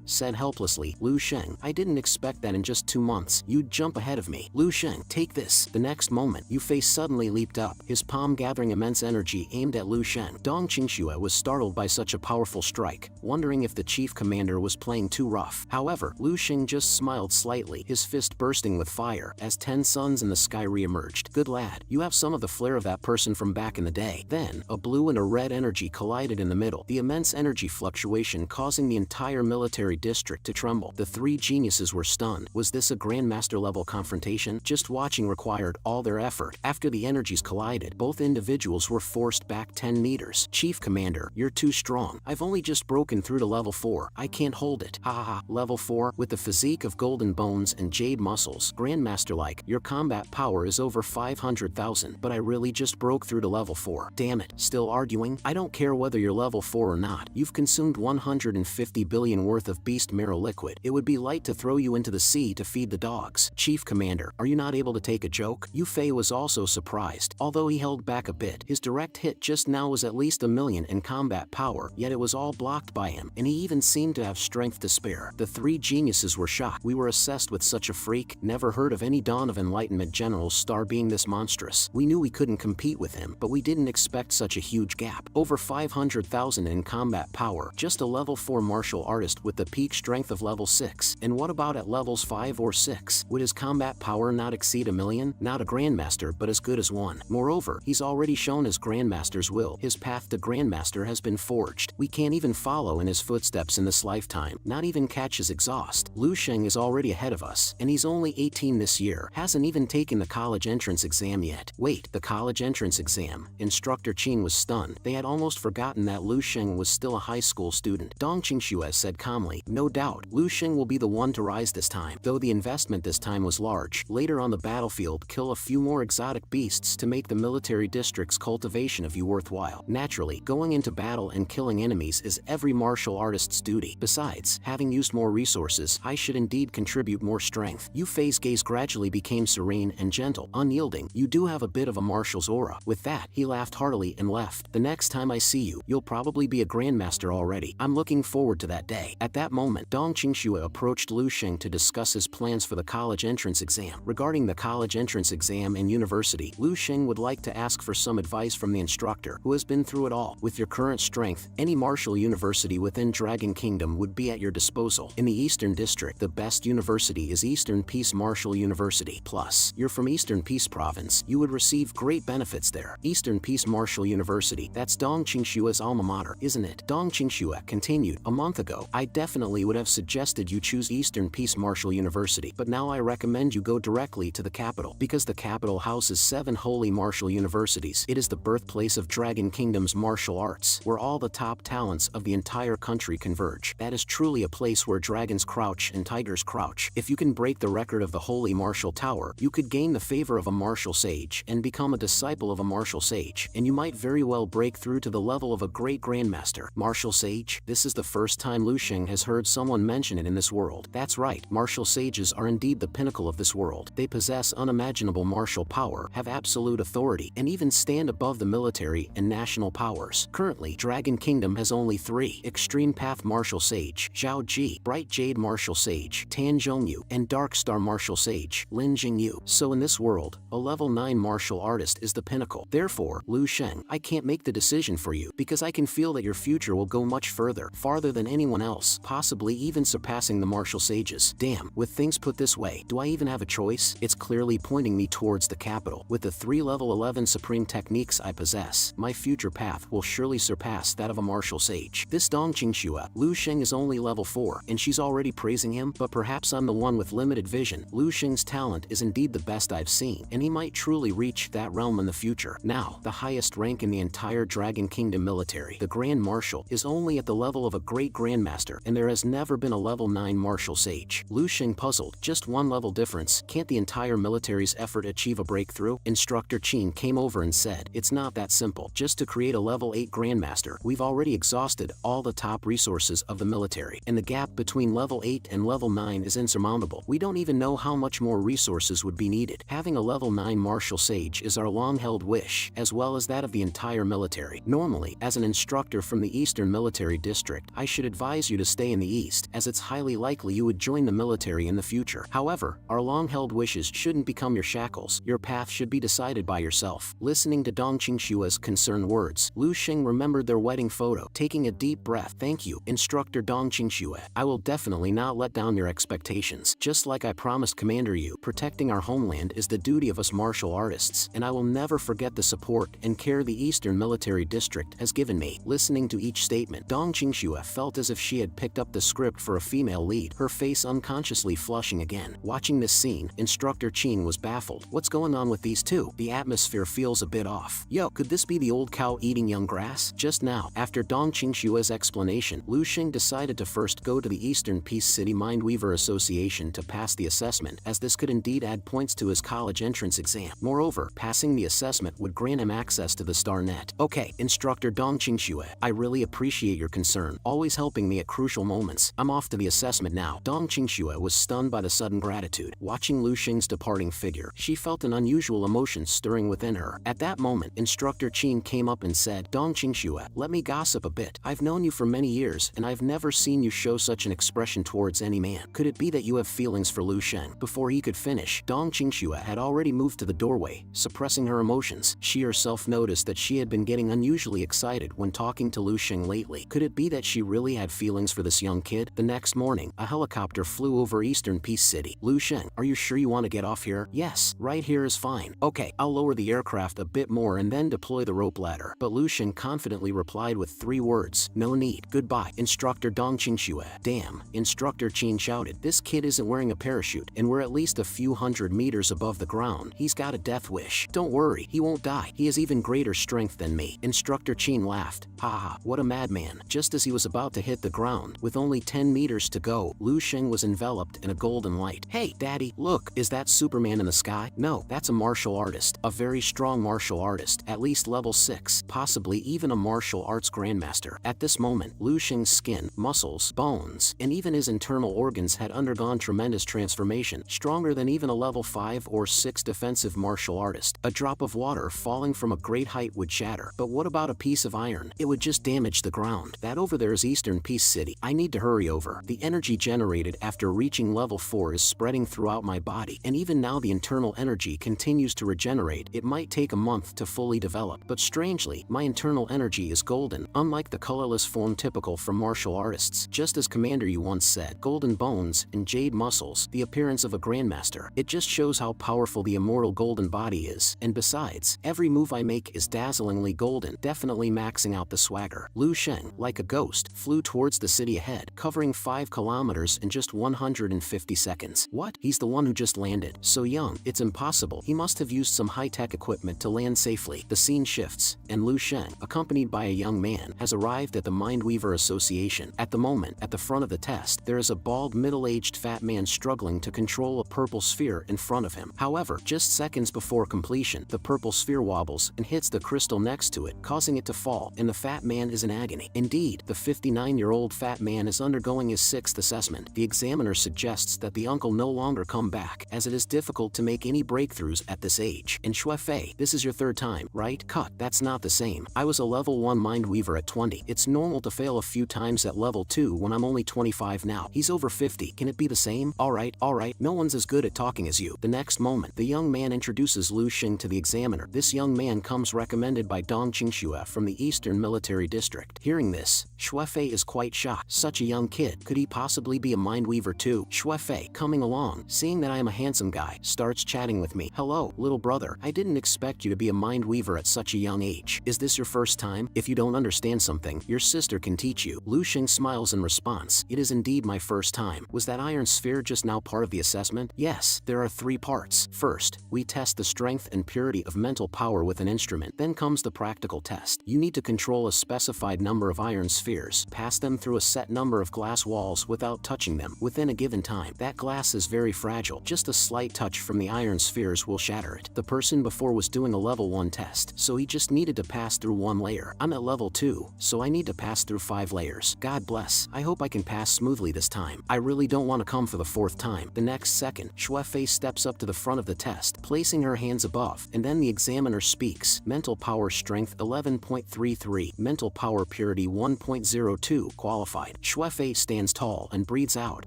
said helplessly, Lu Sheng, I didn't expect that in just 2 months, you'd jump ahead of me. Lu Sheng, take this. The next moment, Yu Fei suddenly leaped up, his palm gathering immense energy aimed at Lu Sheng. Dong Qingxue was startled by such a powerful strike, wondering if the chief commander was playing too rough. However, Lu Sheng just smiled slightly, his fist bursting with fire, as 10 suns in the sky re-emerged. Good lad, you have some of the flair of that person from back in the day. Then, a blue and a red energy collided in the middle, the immense energy fluctuation causing the entire military district to tremble. The three geniuses were stunned. Was this a Grandmaster level confrontation? Just watching required all their effort. After the energies collided, both individuals were forced back 10 meters. Chief Commander, you're too strong. I've only just broken through to level 4. I can't hold it. Ha ha ha. Level 4? With the physique of golden bones and jade muscles, Grandmaster-like, your combat power is over 500,000, but I really just broke through to level 4. Damn it, still arguing? I don't care whether you're level 4 or not. You've consumed 150 billion worth of beast marrow liquid. It would be light to throw you into the sea to feed the dogs. Chief Commander, are you not able to take a joke? Yu Fei was also surprised. Although he held back a bit, his direct hit just now was at least 1 million in combat power, yet it was all blocked by him, and he even seemed to have strength to spare. The three geniuses were shocked. We were assessed with such a freak, never heard of any Dawn of Enlightenment General's star being this monstrous. We knew we couldn't compete with him, but we didn't expect such a huge gap. Over 500,000 in combat power, just a level 4 martial artist with the peak strength of level 6. And what about at levels 5 or 6? Would his combat power not exceed 1 million? Not a Grandmaster, but as good as one. Moreover, he's already shown his Grandmaster's will. His path to Grandmaster has been forged. We can't even follow in his footsteps in this lifetime, not even catch his exhaust. Lu Sheng is already ahead of us, and he's only 18 this year, hasn't even taken the college entrance exam yet. Wait, the college entrance exam? Instructor Qin was stunned. They had almost forgotten that Lu Sheng was still a high school student. Dong Qingxue said calmly, no doubt, Lu Sheng will be the one to rise this time. Though the investment this time was large, later on the battlefield kill a few more exotic beasts to make the military district's cultivation of you worthwhile. Naturally, going into battle and killing enemies is every martial artist's duty. Besides, having used more resources, I should indeed contribute more strength. Yu Fei's gaze gradually became serene and gentle, unyielding. You do have a bit of a marshal's aura. With that, he laughed heartily and left. The next time I see you, you'll probably be a Grandmaster already. I'm looking forward to that day. At that moment, Dong Qingxue approached Lu Sheng to discuss his plans for the college entrance exam. Regarding the college entrance exam and university, Lu Sheng would like to ask for some advice from the instructor, who has been through it all. With your current strength, any martial university within Dragon Kingdom would be at your disposal. In the Eastern District, the best university is Eastern Peace Martial University. Plus, you're from Eastern Peace Province, you would receive great benefits there. Eastern Peace Martial University, that's Dong Qingxue's alma mater, isn't it? Dong Qingxue continued, a month ago, I definitely would have suggested you choose Eastern Peace Martial University, but now I recommend you go directly to the capital, because the capital houses 7 holy martial universities. It is the birthplace of Dragon Kingdom's martial arts, where all the top talents of the entire country converge. That is truly a place where dragons crouch and tigers crouch. If you can break the record of the Holy Martial Tower, you could gain the favor of a martial sage and become a disciple of a martial sage, and you might very well break through to the level of a great Grandmaster. Martial sage? This is the first time Lu Sheng has heard someone mention it in this world. That's right, martial sages are indeed the pinnacle of this world. They possess unimaginable martial power, have absolute authority, and even stand above the military and national powers. Currently, Dragon Kingdom has only 3: Extreme Path Martial Sage, Zhao Ji, Bright Jade Martial Sage, Tan Zhongyu, and Dark Star Martial Sage, Lin Jingyu. So in this world, a level 9 martial artist is the pinnacle. Therefore, Lu Sheng, I can't make the decision for you, because I can feel that your future will go much further, farther than anyone else, possibly even surpassing the martial sages. Damn, with things put this way, do I even have a choice? It's clearly pointing me towards the capital. With the 3 level 11 supreme techniques I possess, my future path will surely surpass that of a martial sage. This Dong Qingxue, Lu Sheng is only level 4, and she's already praising him, but perhaps I'm the one with limited vision. Lu Sheng's talent is indeed the best I've seen, and he might truly reach that realm in the future. Now, the highest rank in the entire Dragon Kingdom military, the Grand Marshal, is only at the level of a great Grandmaster, and there has never been a level 9 martial sage. Lu Sheng puzzled, just 1 level difference, can't the entire military's effort achieve a breakthrough? Instructor Qin came over and said, it's not that simple. Just to create a level 8 Grandmaster, we've already exhausted all the top resources of the military, and the gap between level 8 and level 9 is insurmountable. We don't even know how much more resources would be needed. Having a level 9 martial sage is our long-held wish, as well as that of the entire military. Normally, as an instructor from the Eastern Military District, I should advise you to stay in the East, as it's highly likely you would join the military in the future. However, our long-held wishes shouldn't become your shackles. Your path should be decided by yourself. Listening to Dong Qingshua's concerned words, Lu Xing remembered their wedding photo. Taking a deep breath, "Thank you, Instructor Dong Qingxue. I will definitely not let down your expectations. Just like I promised Commander Yu, protecting our homeland is the duty of us martial artists, and I will never forget the support and care the Eastern Military District has given me." Listening to each statement, Dong Qingxue felt as if she had picked up the script for a female lead, her face unconsciously flushing again. Watching this scene, Instructor Qin was baffled. What's going on with these two? The atmosphere feels a bit off. Yo, could this be the old cow eating young grass? Just now, after Dong Qingshue's explanation, Lu Xing decided to first go to the Eastern Peace City Mindweaver Association to pass the assessment, as this could indeed add points to his college entrance exam. Moreover, passing the assessment would grant him access to the Star Net. Okay, Instructor Dong Qingxue, I really appreciate your concern, always helping me at crucial moments. I'm off to the assessment now. Dong Qingxue was stunned by the sudden gratitude. Watching Lu Xing's departing figure, she felt an unusual emotion stirring within her. At that moment, Instructor Qin came up and said, "Dong Qingxue, let me gossip a bit. I've known you for many years, and I've never seen you show such an expression towards any man. Could it be that you have feelings for Lu Xing?" Before he could finish, Dong Qingxue had already moved to the doorway, suppressing her emotions. She herself noticed that she had been getting unusually excited when talking to Lu Xing lately. Could it be that she really had feelings for this young kid? The next morning, a helicopter flew over Eastern Peace City. "Lu Xing, are you sure you want to get off here?" "Yes, right here is fine." "Okay, I'll lower the aircraft a bit more and then deploy the rope ladder." But Lu Xing confidently replied with 3 words, "No need. Goodbye, Instructor Dong Qingxue." "Damn," Instructor Qin shouted. "This kid isn't wearing a parachute, and we're at least a few hundred meters above the ground. He's got a death wish." "Don't worry, he won't die. He has even greater strength than me." Instructor Qin laughed. "Ha, what a madman." Just as he was about to hit the ground, with only 10 meters to go, Lu Xing was enveloped in a golden light. "Hey, Daddy, look, is that Superman in the sky?" "No, that's a martial artist. A very strong martial artist, at least level 6, possibly even a martial arts grandmaster." At this moment, Lu Xing's skin, muscles, bones, and even his internal organs had undergone tremendous transformation, stronger than even a level 5 or 6 defensive martial artist. A drop of water falling from a great height would shatter. But what about a piece of iron? It would just damage the ground. That over there is Eastern Peace City. I need to hurry over. The energy generated after reaching level 4 is spreading throughout my body, and even now the internal energy continues to regenerate. It might take a month to fully develop, but strangely, my internal energy is golden, unlike the colorless form typical for martial artists. Just as Commander Yu once said, golden bones and jade muscles, the appearance of a grandmaster. It just shows how powerful the immortal golden body is, and besides, every move I make is dazzlingly golden, definitely maxing out the swagger. Lu Xing, like a ghost, flew towards the city ahead, covering 5 kilometers in just 150 seconds. What? He's the one who just landed. So young, it's impossible. He must have used some high-tech equipment to land safely. The scene shifts, and Lu Xing, accompanied by a young man, has arrived at the Mindweaver Association. At the moment, at the front of the test, there is a bald, middle-aged fat man struggling to control a purple sphere in front of him. However, just seconds before completion, the purple sphere wobbles and hits the crystal next to it, causing it to fall, and the fat man is in agony. Indeed, the 59-year-old fat man is undergoing his 6th assessment. The examiner suggests that the uncle no longer come back, as it is difficult to make any breakthroughs at this age. "And Shuefei, this is your 3rd time, right?" "Cut, that's not the same. I was a level 1 Mindweaver at 20. It's normal to fail a few times at level 2 when I'm only 25 now. He's over 50. Can it be the same?" Alright, no one's as good at talking as you." The next moment, the young man introduces Lu Xing to the examiner. This young man comes recommended by Dong Qingxue from the Eastern Military District. Hearing this, Shuefei is quite shocked. Such a young kid, could he possibly be a Mindweaver too? Shuefei, coming along, seeing that I am a handsome guy, starts chatting with me. "Hello, little brother. I didn't expect you to be a Mindweaver at such a young age. Is this your first time? If you don't understand something, your sister can teach you." Lu Xing smiles in response. "It is indeed my first time. Was that iron sphere just now part of the assessment?" "Yes, there are 3 parts. First, we test the strength and purity of mental power with an instrument. Then comes the practical test. You need to control a specified number of iron spheres, pass them through a set number of glass walls without touching them within a given time. That glass is very fragile. Just a slight touch from the iron spheres will shatter it. The person before was doing a level 1 test, so he just needed to pass through 1 layer. I'm at level 2, so I need to pass through 5 layers. God bless. I hope I can pass smoothly this time. I really don't want to come for the 4th time." The next second, Shuefei steps up to the front of the test, placing raising her hands above, and then the examiner speaks. Mental power strength 11.33, mental power purity 1.02, qualified. Xuefei stands tall and breathes out.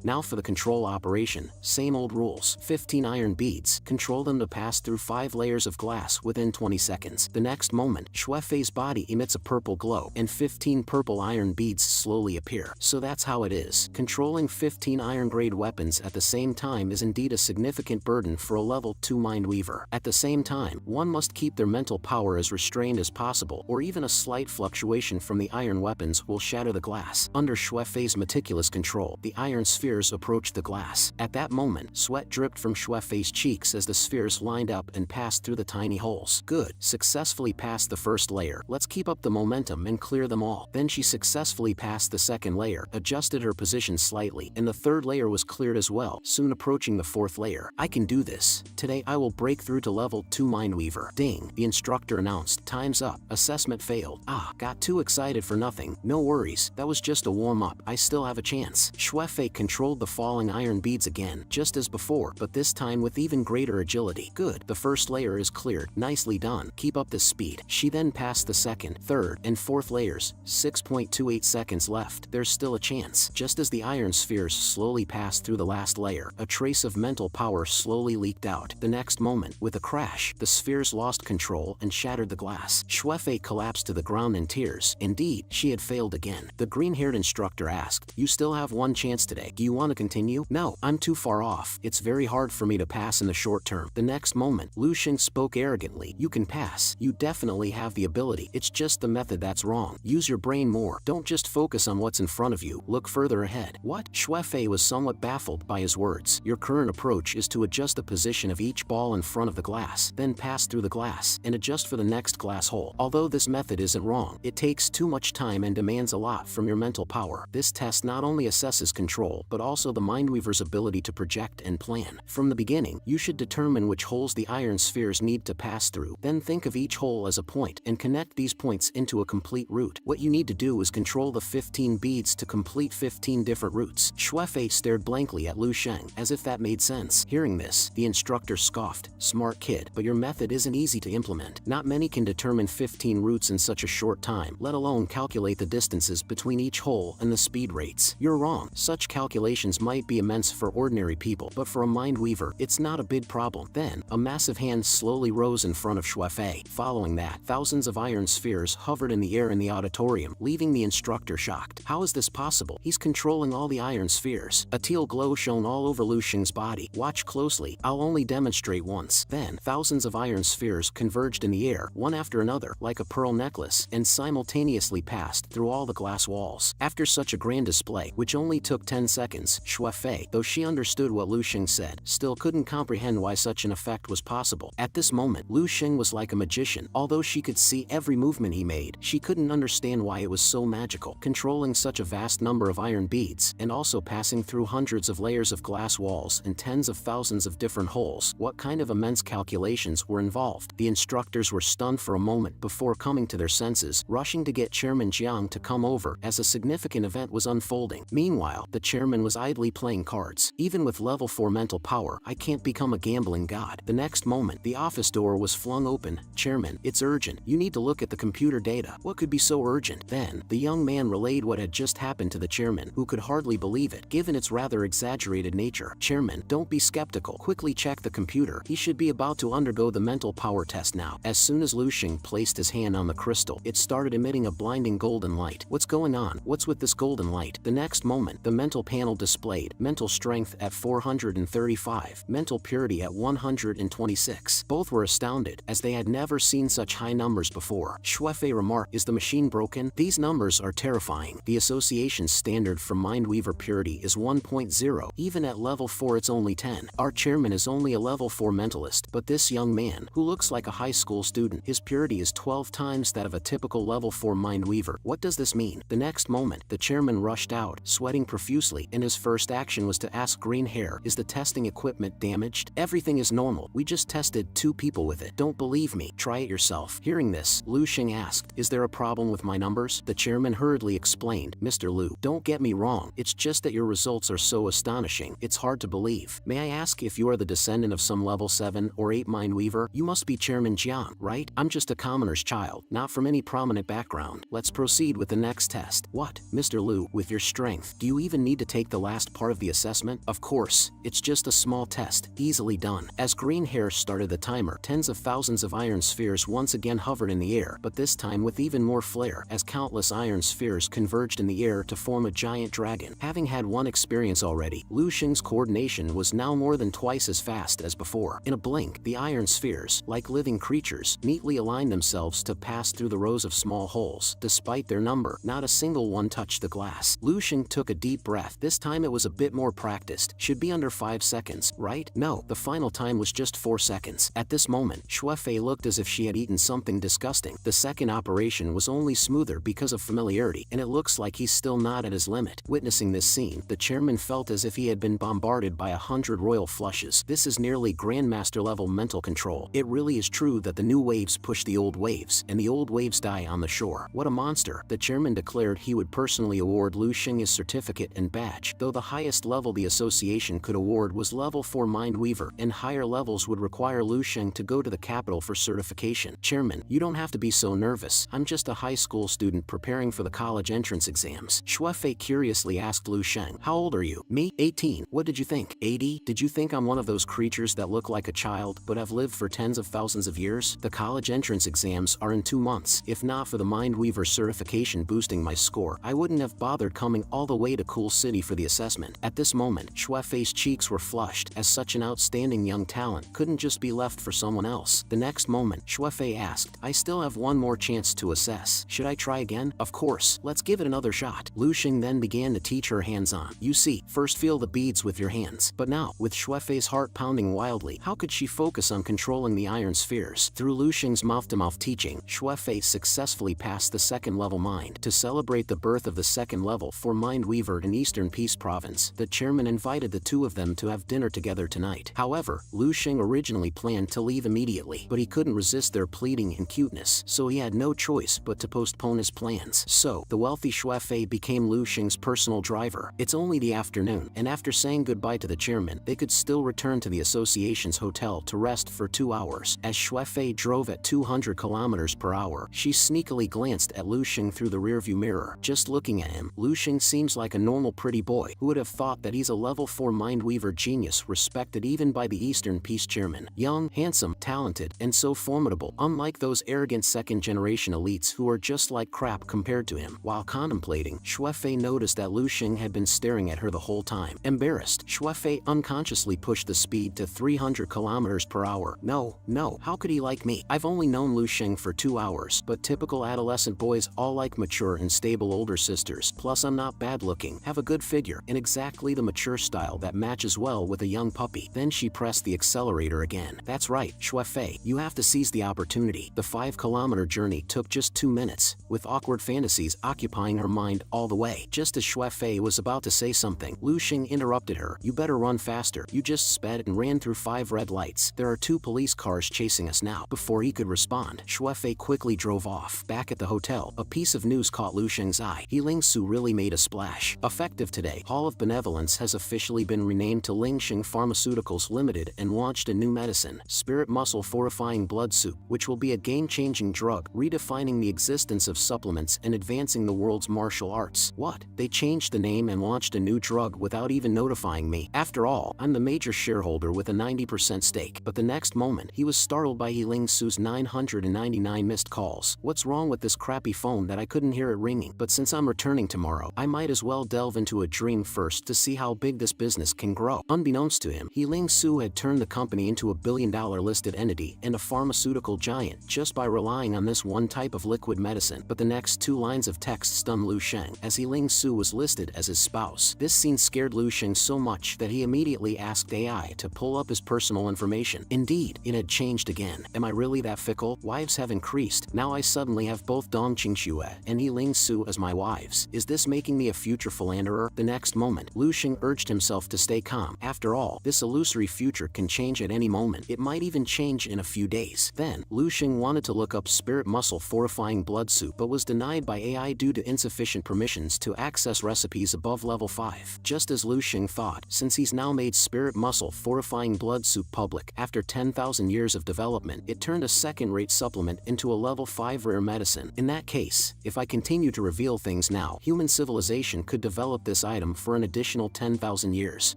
Now for the control operation, same old rules. 15 iron beads, control them to pass through 5 layers of glass within 20 seconds. The next moment, Xuefei's body emits a purple glow, and 15 purple iron beads slowly appear. So that's how it is. Controlling 15 iron-grade weapons at the same time is indeed a significant burden for a level 2 mind weaver. At the same time, one must keep their mental power as restrained as possible, or even a slight fluctuation from the iron weapons will shatter the glass. Under Xuefei's meticulous control, the iron spheres approached the glass. At that moment, sweat dripped from Xuefei's cheeks as the spheres lined up and passed through the tiny holes. Good. Successfully passed the first layer. Let's keep up the momentum and clear them all. Then she successfully passed the second layer, adjusted her position slightly, and the third layer was cleared as well, soon approaching the fourth layer. I can do this. Today I will break through to level 2 Mindweaver. Ding, the instructor announced. Time's up. Assessment failed. Got too excited for nothing. No worries, that was just a warm-up. I still have a chance. Xuefei controlled the falling iron beads again, just as before, but this time with even greater agility. Good, the first layer is cleared. Nicely done. Keep up this speed. She then passed the second, third, and fourth layers. 6.28 seconds left. There's still a chance. Just as the iron spheres slowly passed through the last layer, a trace of mental power slowly leaked out. The next moment, with a crash, the spheres lost control and shattered the glass. Xuefei collapsed to the ground in tears. Indeed, she had failed again. The green-haired instructor asked, "You still have one chance today. Do you want to continue?" "No, I'm too far off. It's very hard for me to pass in the short term." The next moment, Lu Xing spoke arrogantly. "You can pass. You definitely have the ability. It's just the method that's wrong. Use your brain more. Don't just focus on what's in front of you. Look further ahead." What? Xuefei was somewhat baffled by his words. Your current approach is to adjust the position of each ball in front of the glass, then pass through the glass, and adjust for the next glass hole. Although this method isn't wrong, it takes too much time and demands a lot from your mental power. This test not only assesses control, but also the Mindweaver's ability to project and plan. From the beginning, you should determine which holes the iron spheres need to pass through. Then think of each hole as a point, and connect these points into a complete route. What you need to do is control the 15 beads to complete 15 different routes. Xuefei stared blankly at Lu Xing, as if that made sense. Hearing this, the instructor scoffed. "Smart kid, but your method isn't easy to implement. Not many can determine 15 routes in such a short time, let alone calculate the distances between each hole and the speed rates. You're wrong. Such calculations might be immense for ordinary people, but for a Mindweaver, it's not a big problem." Then, a massive hand slowly rose in front of Xuefei. Following that, thousands of iron spheres hovered in the air in the auditorium, leaving the instructor shocked. How is this possible? He's controlling all the iron spheres. A teal glow shone all over Lu Xing's body. Watch closely. I'll only demonstrate once. Then, thousands of iron spheres converged in the air, one after another, like a pearl necklace, and simultaneously passed through all the glass walls. After such a grand display, which only took 10 seconds, Xuefei, though she understood what Lu Xing said, still couldn't comprehend why such an effect was possible. At this moment, Lu Xing was like a magician. Although she could see every movement he made, she couldn't understand why it was so magical. Controlling such a vast number of iron beads, and also passing through hundreds of layers of glass walls and tens of thousands of different holes, what kind of immense calculations were involved? The instructors were stunned for a moment before coming to their senses, rushing to get Chairman Jiang to come over as a significant event was unfolding. Meanwhile, the chairman was idly playing cards. Even with level 4 mental power, I can't become a gambling god. The next moment, the office door was flung open. "Chairman, it's urgent. You need to look at the computer data." What could be so urgent? Then, the young man relayed what had just happened to the chairman, who could hardly believe it, given its rather exaggerated nature. "Chairman, don't be skeptical. Quickly check the computer. He should be about to undergo the mental power test now." As soon as Lu Xing placed his hand on the crystal, it started emitting a blinding golden light. What's going on? What's with this golden light? The next moment, the mental panel displayed mental strength at 435, mental purity at 126. Both were astounded, as they had never seen such high numbers before. Xuefei remarked, "Is the machine broken? These numbers are terrifying. The association standard for Mindweaver purity is 1.0. Even at level 4 it's only 10. Our chairman is only a level 4 mentalist, but this young man, who looks like a high school student, his purity is 12 times that of a typical level 4 Mindweaver. What does this mean?" The next moment, the chairman rushed out, sweating profusely, and his first action was to ask Green Hair, "Is the testing equipment damaged?" "Everything is normal. We just tested 2 people with it. Don't believe me? Try it yourself." Hearing this, Lu Xing asked, "Is there a problem with my numbers?" The chairman hurriedly explained, "Mr. Lu, don't get me wrong. It's just that your results are so astonishing, it's hard to believe. May I ask if you are the descendant of some level 7 7 or 8 mind weaver? You must be Chairman Jiang, right? I'm just a commoner's child, not from any prominent background. Let's proceed with the next test. What, Mr. Liu, with your strength, do you even need to take the last part of the assessment? Of course, it's just a small test, easily done. As green hair started the timer, tens of thousands of iron spheres once again hovered in the air, but this time with even more flair, as countless iron spheres converged in the air to form a giant dragon. Having had one experience already, Lu Xing's coordination was now more than twice as fast as before. In a blink, the iron spheres, like living creatures, neatly aligned themselves to pass through the rows of small holes. Despite their number, not a single one touched the glass. Lu Xing took a deep breath. This time it was a bit more practiced. Should be under 5 seconds, right? No, the final time was just 4 seconds. At this moment, Xuefei looked as if she had eaten something disgusting. The second operation was only smoother because of familiarity, and it looks like he's still not at his limit. Witnessing this scene, the chairman felt as if he had been bombarded by 100 royal flushes. This is nearly grandmaster level mental control. It really is true that the new waves push the old waves, and the old waves die on the shore. What a monster! The chairman declared he would personally award Lu Xing his certificate and badge, though the highest level the association could award was level 4 mind weaver, and higher levels would require Lu Xing to go to the capital for certification. Chairman, you don't have to be so nervous. I'm just a high school student preparing for the college entrance exams. Xuefei curiously asked Lu Xing, how old are you? Me? 18. What did you think? 80? Did you think I'm one of those creatures that look like a child but have lived for tens of thousands of years? The college entrance exams are in 2 months. If not for the mind weaver certification boosting my score, I wouldn't have bothered coming all the way to Cool City for the assessment. At this moment, Xuefei's cheeks were flushed, as such an outstanding young talent couldn't just be left for someone else. The next moment, Xuefei asked, I still have one more chance to assess. Should I try again? Of course, let's give it another shot. Lu Xing then began to teach her hands-on. You see, first feel the beads with your hands. But now, with Xuefei's heart pounding wildly, how could she focus on controlling the iron spheres? Through Lu Xing's mouth-to-mouth teaching, Xuefei successfully passed the second level mind. To celebrate the birth of the second level for Mind Weaver in Eastern Peace Province, the chairman invited the two of them to have dinner together tonight. However, Lu Xing originally planned to leave immediately, but he couldn't resist their pleading and cuteness, so he had no choice but to postpone his plans. So, the wealthy Xuefei became Lu Xing's personal driver. It's only the afternoon, and after saying goodbye to the chairman, they could still return to the association's hotel to rest for 2 hours. As Xuefei drove at 200 kilometers per hour, she sneakily glanced at Lu Xing through the rearview mirror. Just looking at him, Lu Xing seems like a normal pretty boy. Who would have thought that he's a level 4 Mindweaver genius respected even by the Eastern Peace Chairman? Young, handsome, talented, and so formidable, unlike those arrogant second-generation elites who are just like crap compared to him. While contemplating, Xuefei noticed that Lu Xing had been staring at her the whole time. Embarrassed, Xuefei unconsciously pushed the speed to 300 kilometers per hour. No, how could he like me? I've only known Lu Xing for 2 hours, but typical adolescent boys all like mature and stable older sisters. Plus I'm not bad looking, have a good figure, and exactly the mature style that matches well with a young puppy. Then she pressed the accelerator again. That's right, Xuefei, you have to seize the opportunity. The 5-kilometer journey took just 2 minutes, with awkward fantasies occupying her mind all the way. Just as Xuefei was about to say something, Lu Xing interrupted her. You better run faster. You just sped and ran through 5 red lights. There are 2 police cars chasing us now. Before he could respond, Xuefei quickly drove off. Back at the hotel, a piece of news caught Lu Xing's eye. Ling Su really made a splash. Effective today, Hall of Benevolence has officially been renamed to Lingxing Pharmaceuticals Limited and launched a new medicine, Spirit Muscle Fortifying Blood Soup, which will be a game-changing drug, redefining the existence of supplements and advancing the world's martial arts. What? They changed the name and launched a new drug without even notifying me. After all, I'm the major shareholder with a 90% stake. But the next moment, he was startled by Ling Su's 999 missed calls. What's wrong with this crappy phone that I couldn't hear it ringing? But since I'm returning tomorrow, I might as well delve into a dream first to see how big this business can grow. Unbeknownst to him, Ling Su had turned the company into a billion-dollar listed entity and a pharmaceutical giant just by relying on this one type of liquid medicine. But the next 2 lines of text stunned Lu Xing, as Ling Su was listed as his spouse. This scene scared Lu Xing so much that he immediately asked AI to pull up his personal information. Indeed, it had changed again. Am I really that fickle? Wives have increased. Now I suddenly have both Dong Qingxue and Ling Su as my wives. Is this making me a future philanderer? The next moment, Lu Xing urged himself to stay calm. After all, this illusory future can change at any moment. It might even change in a few days. Then, Lu Xing wanted to look up Spirit Muscle Fortifying Blood Soup but was denied by AI due to insufficient permissions to access recipes above level 5. Just as Lu Xing thought, since he's now made Spirit Muscle Fortifying Blood Soup public, Republic. After 10,000 years of development, it turned a second-rate supplement into a level 5 rare medicine. In that case, if I continue to reveal things now, human civilization could develop this item for an additional 10,000 years.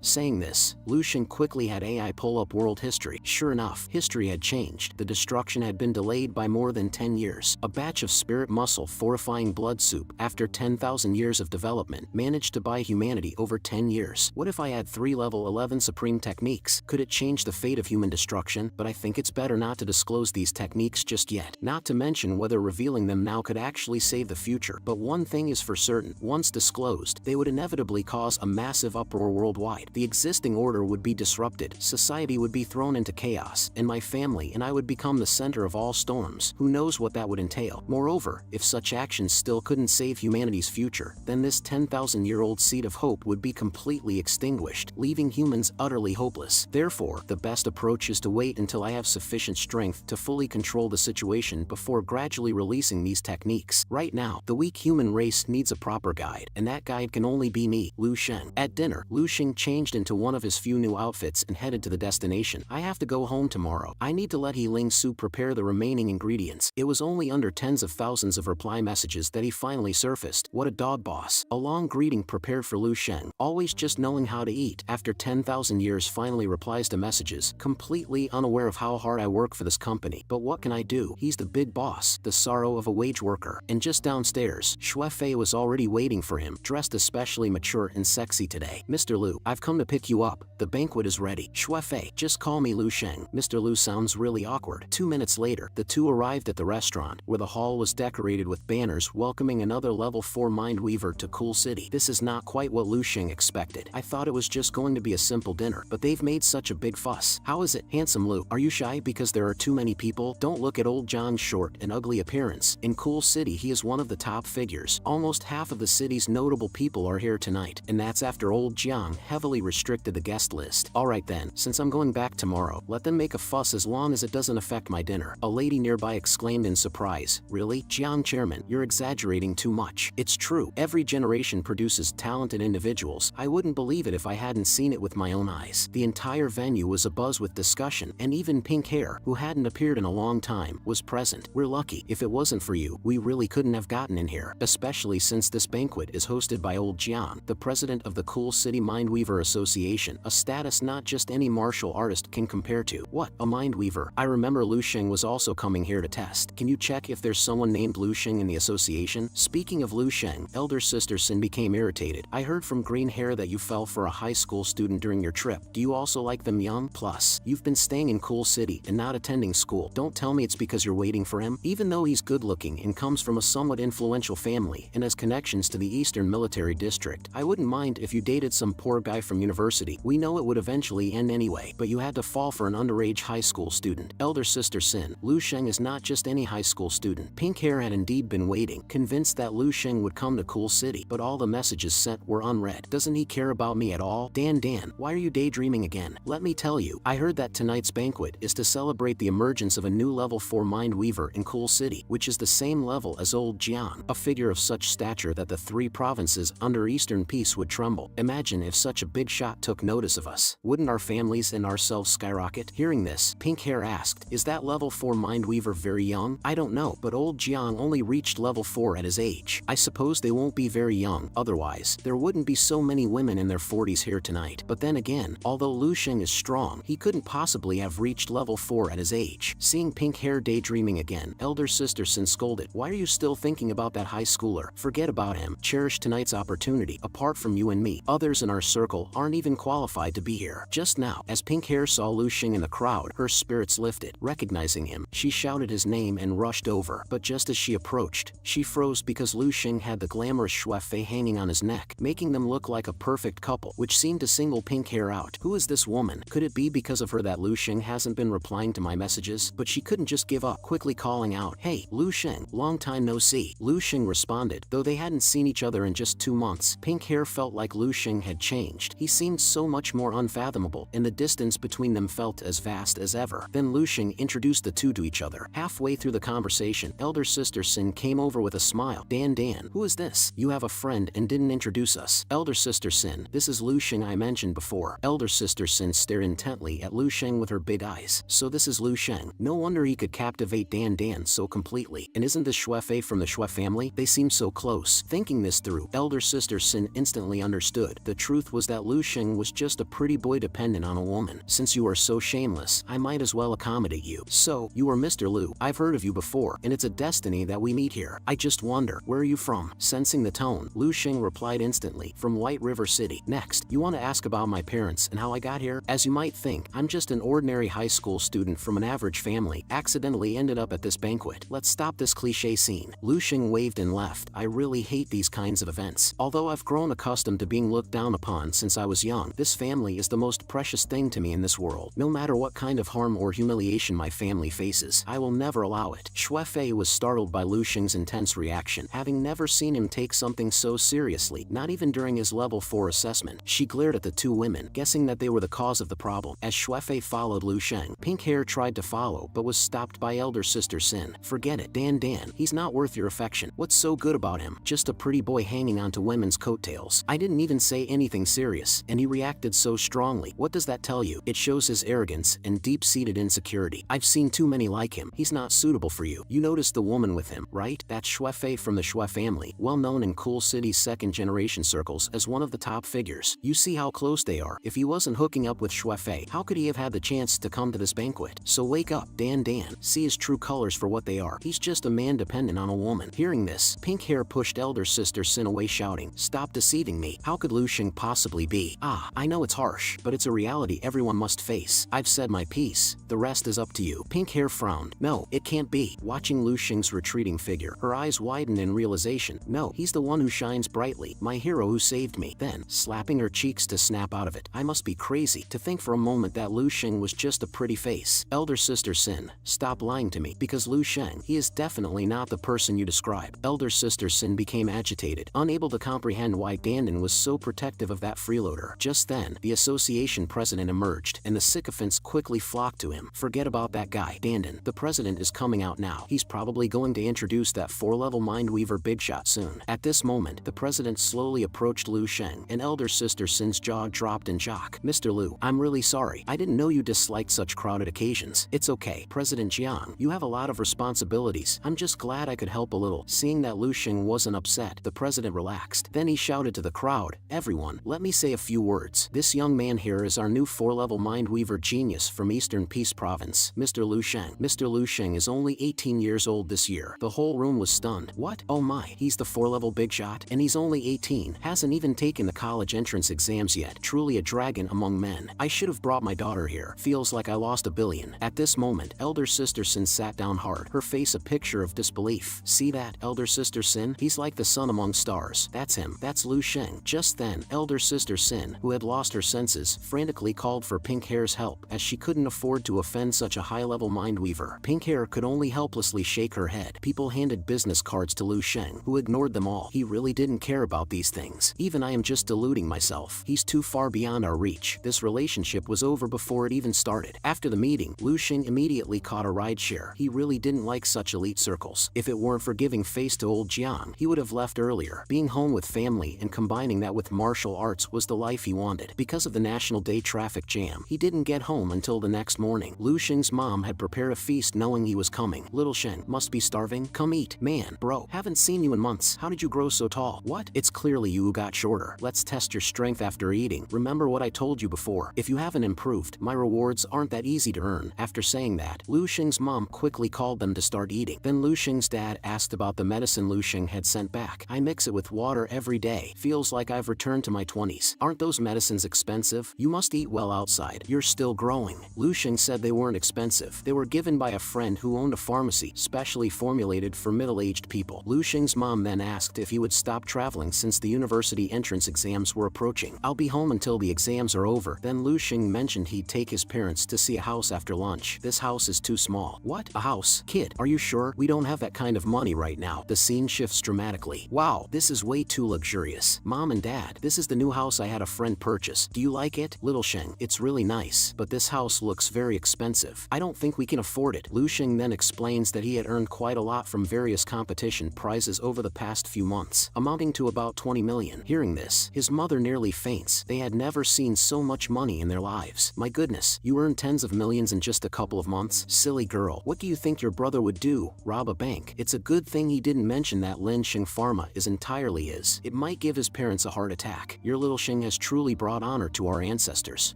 Saying this, Lu Xing quickly had AI pull up world history. Sure enough, history had changed. The destruction had been delayed by more than 10 years. A batch of spirit muscle fortifying blood soup, after 10,000 years of development, managed to buy humanity over 10 years. What if I had 3 level 11 supreme techniques? Could it change the fate of human destruction? But I think it's better not to disclose these techniques just yet. Not to mention whether revealing them now could actually save the future. But one thing is for certain, once disclosed, they would inevitably cause a massive uproar worldwide. The existing order would be disrupted, society would be thrown into chaos, and my family and I would become the center of all storms. Who knows what that would entail? Moreover, if such actions still couldn't save humanity's future, then this 10,000-year-old seed of hope would be completely extinguished, leaving humans utterly hopeless. Therefore, the best approach is to wait until I have sufficient strength to fully control the situation before gradually releasing these techniques. Right now, the weak human race needs a proper guide, and that guide can only be me, Lu Xing. At dinner, Lu Xing changed into one of his few new outfits and headed to the destination. I have to go home tomorrow. I need to let He Ling Su prepare the remaining ingredients. It was only under tens of thousands of reply messages that he finally surfaced. What a dog boss. A long greeting prepared for Lu Xing, always just knowing how to eat. After 10,000 years finally replies to messages, completely unaware of how hard I work for this company. But what can I do? He's the big boss, the sorrow of a wage worker. And just downstairs, Xue Fei was already waiting for him, dressed especially mature and sexy today. Mr. Lu, I've come to pick you up. The banquet is ready. Xue Fei, just call me Lu Xing. Mr. Lu sounds really awkward. 2 minutes later, the two arrived at the restaurant, where the hall was decorated with banners welcoming another level 4 Mindweaver to Cool City. This is not quite what Lu Xing expected. I thought it was just going to be a simple dinner, but they've made such a big fuss. How is it? Handsome Lu, are you shy because there are too many people? Don't look at old John's short and ugly appearance. In Cool City, he is one of the top figures. Almost half of the city's notable people are here tonight, and that's after old Jiang heavily restricted the guest list. Alright then, since I'm going back tomorrow, let them make a fuss as long as it doesn't affect my dinner. A lady nearby exclaimed in surprise. Really? Jiang Chairman, you're exaggerating too much. It's true. Every generation produces talented individuals. I wouldn't believe it if I hadn't seen it with my own eyes. The entire venue was abuzz with discussion, and even Pink Hair, who hadn't appeared in a long time, was present. We're lucky. If it wasn't for you, we really couldn't have gotten in here, especially since this banquet is hosted by old Jiang, the president of the Cool City Mindweaver Association, a status not just any martial artist can compare to. What? A Mindweaver? I remember Lu Xing was also coming here to test. Can you check if there's someone named Lu Xing in the association? Speaking of Lu Xing, elder sister Sin became irritated. I heard from Green Hair that you fell for a high school student during your trip. Do you also like them young? Plus, you've been staying in Cool City and not attending school. Don't tell me it's because you're waiting for him. Even though he's good looking and comes from a somewhat influential family and has connections to the Eastern Military District, I wouldn't mind if you dated some poor guy from university. We know it would eventually end anyway, but you had to fall for an underage high school student. Elder sister Sin, Lu Xing is not just any high school student. Pink Hair had indeed been waiting, convinced that Lu Xing would come to Cool City, but all the messages sent were unread. Doesn't he care about me at all? Dan, why are you daydreaming again? Let me tell you, I heard that tonight's banquet is to celebrate the emergence of a new level 4 Mindweaver in Cool City, which is the same level as old Jiang, a figure of such stature that the 3 provinces under Eastern peace would tremble. Imagine if such a big shot took notice of us. Wouldn't our families and ourselves skyrocket? Hearing this, Pink Hair asked, is that level 4 Mindweaver very young? I don't know, but old Jiang only reached level 4 at his age. I suppose they won't be very young, otherwise, there wouldn't be so many women in their 40s here tonight. But then again, although Lu Xing is strong, he couldn't possibly have reached level 4 at his age. Seeing Pink Hair daydreaming again, elder sister Sin scolded, why are you still thinking about that high schooler? Forget about him. Cherish tonight's opportunity. Apart from you and me, others in our circle aren't even qualified to be here. Just now, as Pink Hair saw Lu Xing in the crowd, her spirits lifted. Recognizing him, she shouted his name and rushed over. But just as she approached, she froze because Lu Xing had the glamorous Xue Fei hanging on his neck, making them look like a perfect couple, which seemed to single Pink Hair out. Who is this woman? Could it be because of her that Lu Xing hasn't been replying to my messages? But she couldn't just give up, quickly calling out, hey, Lu Xing, long time no see. Lu Xing responded, though they hadn't seen each other in just 2 months. Pink Hair felt like Lu Xing had changed. He seemed so much more unfathomable, and the distance between them felt as vast as ever. Then Lu Xing introduced the two to each other. Halfway through the conversation, elder sister Sin came over with a smile. Dan, who is this? You have a friend and didn't introduce us. Elder sister Sin, this is Lu Xing I mentioned before. Elder sister Sin stared intently at Lu Sheng with her big eyes. So this is Lu Sheng. No wonder he could captivate Dan so completely. And isn't this Xuefei from the Xue family? They seem so close. Thinking this through, elder sister Sin instantly understood. The truth was that Lu Sheng was just a pretty boy dependent on a woman. Since you are so shameless, I might as well accommodate you. So, you are Mr. Lu. I've heard of you before, and it's a destiny that we meet here. I just wonder, where are you from? Sensing the tone, Lu Sheng replied instantly, from White River City. Next, you want to ask about my parents and how I got here? As you might think, I'm just an ordinary high school student from an average family, accidentally ended up at this banquet. Let's stop this cliche scene. Lu Sheng waved and left. I really hate these kinds of events. Although I've grown accustomed to being looked down upon since I was young, this family is the most precious thing to me in this world. No matter what kind of harm or humiliation my family faces, I will never allow it. Xuefei was startled by Lu Sheng's intense reaction, having never seen him take something so seriously, not even during his level 4 assessment. She glared at the two women, guessing that they were the cause of the problem. As Xuefei followed Lu Sheng, Pink Hair tried to follow but was stopped by elder sister Sin. Forget it, Dan, he's not worth your affection. What's so good about him? Just a pretty boy hanging onto women's coattails. I didn't even say anything serious, and he reacted so strongly. What does that tell you? It shows his arrogance and deep-seated insecurity. I've seen too many like him. He's not suitable for you. You noticed the woman with him, right? That's Xuefei from the Xue family, well known in Cool City's second-generation circles as one of the top figures. You see how close they are. If he wasn't hooking up with Xuefei, how could he have had the chance to come to this banquet? So wake up, Dan. See his true colors for what they are. He's just a man dependent on a woman. Hearing this, Pink Hair pushed elder sister Sin away, shouting, "Stop deceiving me. How could Lu Sheng possibly be?" I know it's harsh, but it's a reality everyone must face. I've said my piece. The rest is up to you. Pink Hair frowned. No, it can't be. Watching Lu Sheng's retreating figure, her eyes widened in realization. No, he's the one who shines brightly, my hero who saved me. Then, slapping her cheeks to snap out of it. I must be crazy to think for a moment that Lu Sheng was just a pretty face. Elder sister Sin, stop lying to me, because Lu Sheng, he is definitely not the person you describe. Elder sister Sin became agitated, unable to comprehend why Dandan was so protective of that freeloader. Just then, the association president emerged, and the sycophants quickly flocked to him. Forget about that guy, Dandan. The president is coming out now. He's probably going to introduce that 4-level Mindweaver big shot soon. At this moment, the president slowly approached Lu Sheng, and elder sister Sin's jaw dropped in shock. Mr. Lu, I'm really sorry. I didn't know you disliked such crowded occasions. It's okay, President Jiang. You have a lot of responsibilities. I'm just glad I could help a little. Seeing that Lu Sheng wasn't upset, the president relaxed. Then he shouted to the crowd, "Everyone, let me say a few words. This young man here is our new 4-level Mindweaver genius from Eastern Peace Province, Mr. Lu Sheng. Mr. Lu Sheng is only 18 years old this year." The whole room was stunned. What? Oh my, he's the 4-level big shot, and he's only 18. Hasn't even taken the college entrance exams yet. Truly a dragon among men. I should have brought my daughter here. Feels like I lost a billion. At this moment, elder sister Sin sat down hard, her face a picture of disbelief. See that, elder sister Sin? He's like the sun among stars. That's him. That's Lu Sheng. Just then, elder sister Sin, who had lost her senses, frantically called for Pink Hair's help, as she couldn't afford to offend such a high-level Mindweaver. Pink Hair could only helplessly shake her head. People handed business cards to Lu Sheng, who ignored them all. He really didn't care about these things. Even I am just deluding myself. He's too far beyond our reach. This relationship was over before it even started. After the meeting, Lu Sheng immediately caught a rideshare. He really didn't like such elite circles. If it weren't for giving face to old Jiang, he would have left earlier. Being home with family and combining that with martial arts was the life he wanted. Because of the National Day traffic jam, he didn't get home until the next morning. Lu Sheng's mom had prepared a feast knowing he was coming. "Little Sheng, must be starving? Come eat." "Man, bro, haven't seen you in months. How did you grow so tall?" "What? It's clearly you who got shorter. Let's test your strength after eating. Remember what I told you before. If you haven't improved, my rewards aren't that easy to earn." After saying that, Lu Sheng's mom quickly called them to start eating. Then Lu Sheng's dad asked about the medicine Lu Sheng had sent back. "I mix it with water every day. Feels like I've returned to my 20s. Aren't those medicines expensive? You must eat well outside. You're still growing." Lu Sheng said they weren't expensive. They were given by a friend who owned a pharmacy, specially formulated for middle-aged people. Lu Sheng's mom then asked if he would stop traveling since the university entrance exams were approaching. "I'll be home until the exams are over." Then Lu Sheng mentioned he'd take his parents to see a house after lunch. "This house is too small." "What? A house? Kid, are you sure? We don't have that kind of money right now." The scene shifts dramatically. "Wow, this is way too luxurious. Mom and Dad, this is the new house I had a friend purchase. Do you like it?" "Little Sheng, it's really nice, but this house looks very expensive. I don't think we can afford it." Lu Sheng then explains that he had earned quite a lot from various competition prizes over the past few months, amounting to about 20 million. Hearing this, his mother nearly faints. They had never seen so much money in their lives. My goodness, you earned tens of millions in just a couple of months? Silly girl, what do you think your brother would do? Rob a bank? It's a good thing he didn't mention that Lin Xing Pharma is entirely his. It might give his parents a heart attack. Your little Xing has truly brought honor to our ancestors.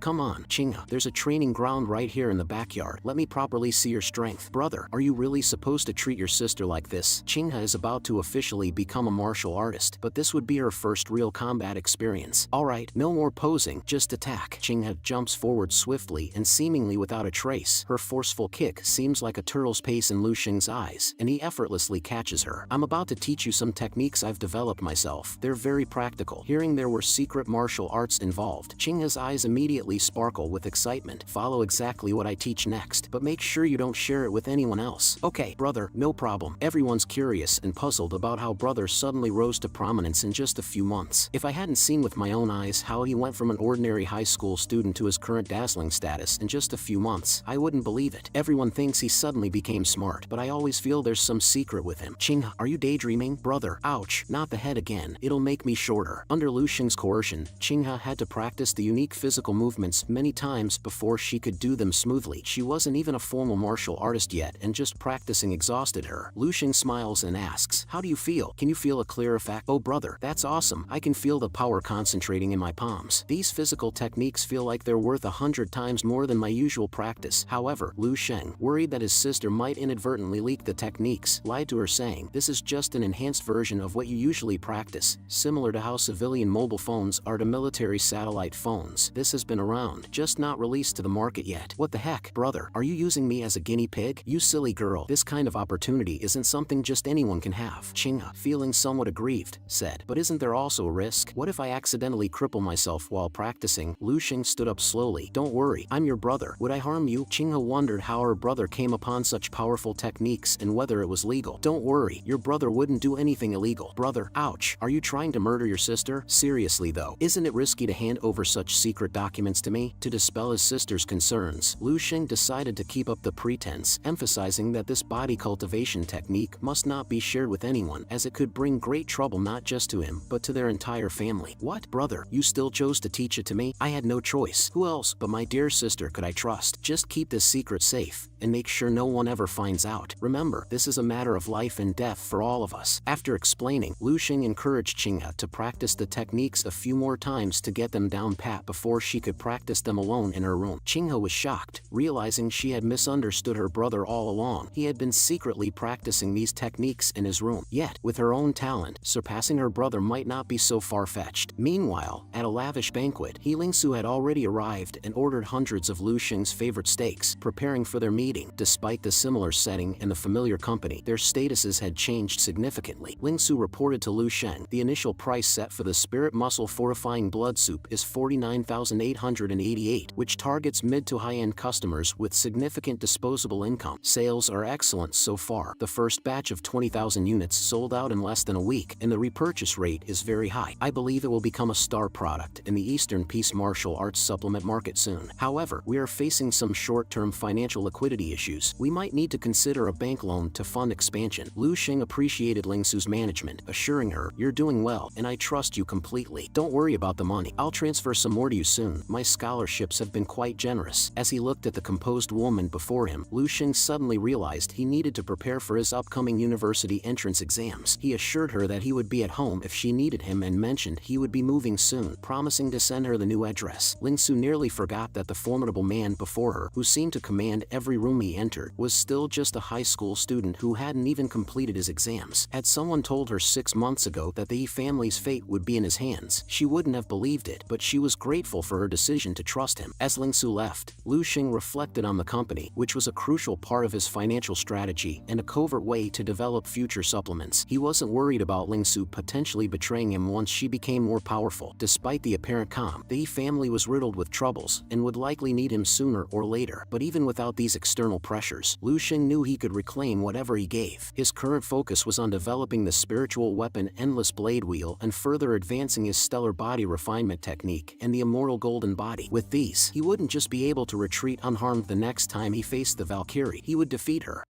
Come on, Qinghe, there's a training ground right here in the backyard. Let me properly see your strength. Brother, are you really supposed to treat your sister like this? Qinghe is about to officially become a martial artist, but this would be her first real combat experience. Alright, no more posing, just attack. Qinghe jumps forward swiftly and seemingly without a trace. Her forceful kick seems like a turtle's pace in Lu Xing's eyes, and he effortlessly catches her. I'm about to teach you some techniques I've developed myself. They're very practical. Hearing there were secret martial arts involved, Qinghe's eyes immediately sparkle with excitement. Follow exactly what I teach next, but make sure you don't share it with anyone else. Okay, brother, no problem. Everyone's curious and puzzled about how brother suddenly rose to prominence in just a few months. If I hadn't seen with my own eyes how he went from an ordinary high school student to his current dazzling status in just a few months, I wouldn't believe it. Everyone thinks he suddenly became smart, but I always feel there's some secret with him. Qinghe, are you daydreaming? Brother, ouch, not the head again. It'll make me shorter. Under Lu Xing's coercion, Qinghe had to practice the unique physical movements many times before she could do them smoothly. She wasn't even a formal martial artist yet, and just practicing exhausted her. Lu Xing smiles and asks, how do you feel? Can you feel a clear effect? Oh brother, that's awesome. I can feel the power concentrating in my palms. These physical techniques feel like they're worth 100 times more than my usual practice. However, Lu Xing, worried that his sister might inadvertently leak the techniques, lied to her saying, this is just an enhanced version of what you usually practice, similar to how civilian mobile phones are to military satellite phones. This has been around, just not released to the market yet. What the heck, brother, are you using me as a guinea pig? You silly girl, this kind of opportunity isn't something just anyone can have. Qinghe, feeling somewhat aggrieved, said, but isn't there also a risk? What if I accidentally cripple myself while practicing? Lu Xing stood up slowly. Don't worry, I'm your brother. Would I harm you? Qinghe wondered how her brother came upon such powerful techniques and whether it was legal. Don't worry, your brother wouldn't do anything illegal. Brother, ouch, are you trying to murder your sister? Seriously though, isn't it risky to hand over such secret documents to me? To dispel his sister's concerns, Lu Xing decided to keep up the pretense, emphasizing that this body cultivation technique must not be shared with anyone, as it could bring great trouble not just to him, but to their entire family. What, brother, you still chose to teach it to me? I had no choice. Who else but my dear sister could I trust? Just keep this secret safe, and make sure no one ever finds out. Remember, this is a matter of life and death for all of us. After explaining, Lu Xing encouraged Qinghe to practice the techniques a few more times to get them down pat before she could practice them alone in her room. Qinghe was shocked, realizing she had misunderstood her brother all along. He had been secretly practicing these techniques in his room. Yet, with her own talent, surpassing her brother might not be so far-fetched. Meanwhile, at a lavish banquet, Lingsu had already arrived and ordered hundreds of Lu Xing's favorite steaks, preparing for their meeting. Despite the similar setting and the familiar company, their statuses had changed significantly. Lingsu reported to Lu Xing, the initial price set for the spirit muscle fortifying blood soup is 49,888, which targets mid to high-end customers with significant disposable income. Sales are excellent so far. The first batch of 20,000 units sold out in less than a week, and the repurchase rate is very high. I believe it will become a star product in the Eastern Peace martial arts supplement market soon. However, we are facing some short-term financial liquidity issues. We might need to consider a bank loan to fund expansion. Lu Xing appreciated Lingsu's management, assuring her, you're doing well, and I trust you completely. Don't worry about the money. I'll transfer some more to you soon. My scholarships have been quite generous. As he looked at the composed woman before him, Lu Xing suddenly realized he needed to prepare for his upcoming university entrance exams. He assured her that he would be at home if she needed him and mentioned he would be moving soon, promising to send her the new address. Lingsu nearly forgot that the formidable man before her, who seemed to command every room he entered, was still just a high school student who hadn't even completed his exams. Had someone told her 6 months ago that the Yi family's fate would be in his hands, she wouldn't have believed it, but she was grateful for her decision to trust him. As Lingsu left, Lu Xing reflected on the company, which was a crucial part of his financial strategy and a covert way to develop future supplements. He wasn't worried about Lingsu potentially betraying him once she became more powerful. Despite the apparent calm, the Yi family was riddled with troubles and would likely need him sooner or later. But even without these external pressures, Lu Xing knew he could reclaim whatever he gave. His current focus was on developing the spiritual weapon Endless Blade Wheel and further advancing his stellar body refinement technique and the immortal golden body. With these, he wouldn't just be able to retreat unharmed the next time he faced the Valkyrie, he would defeat her.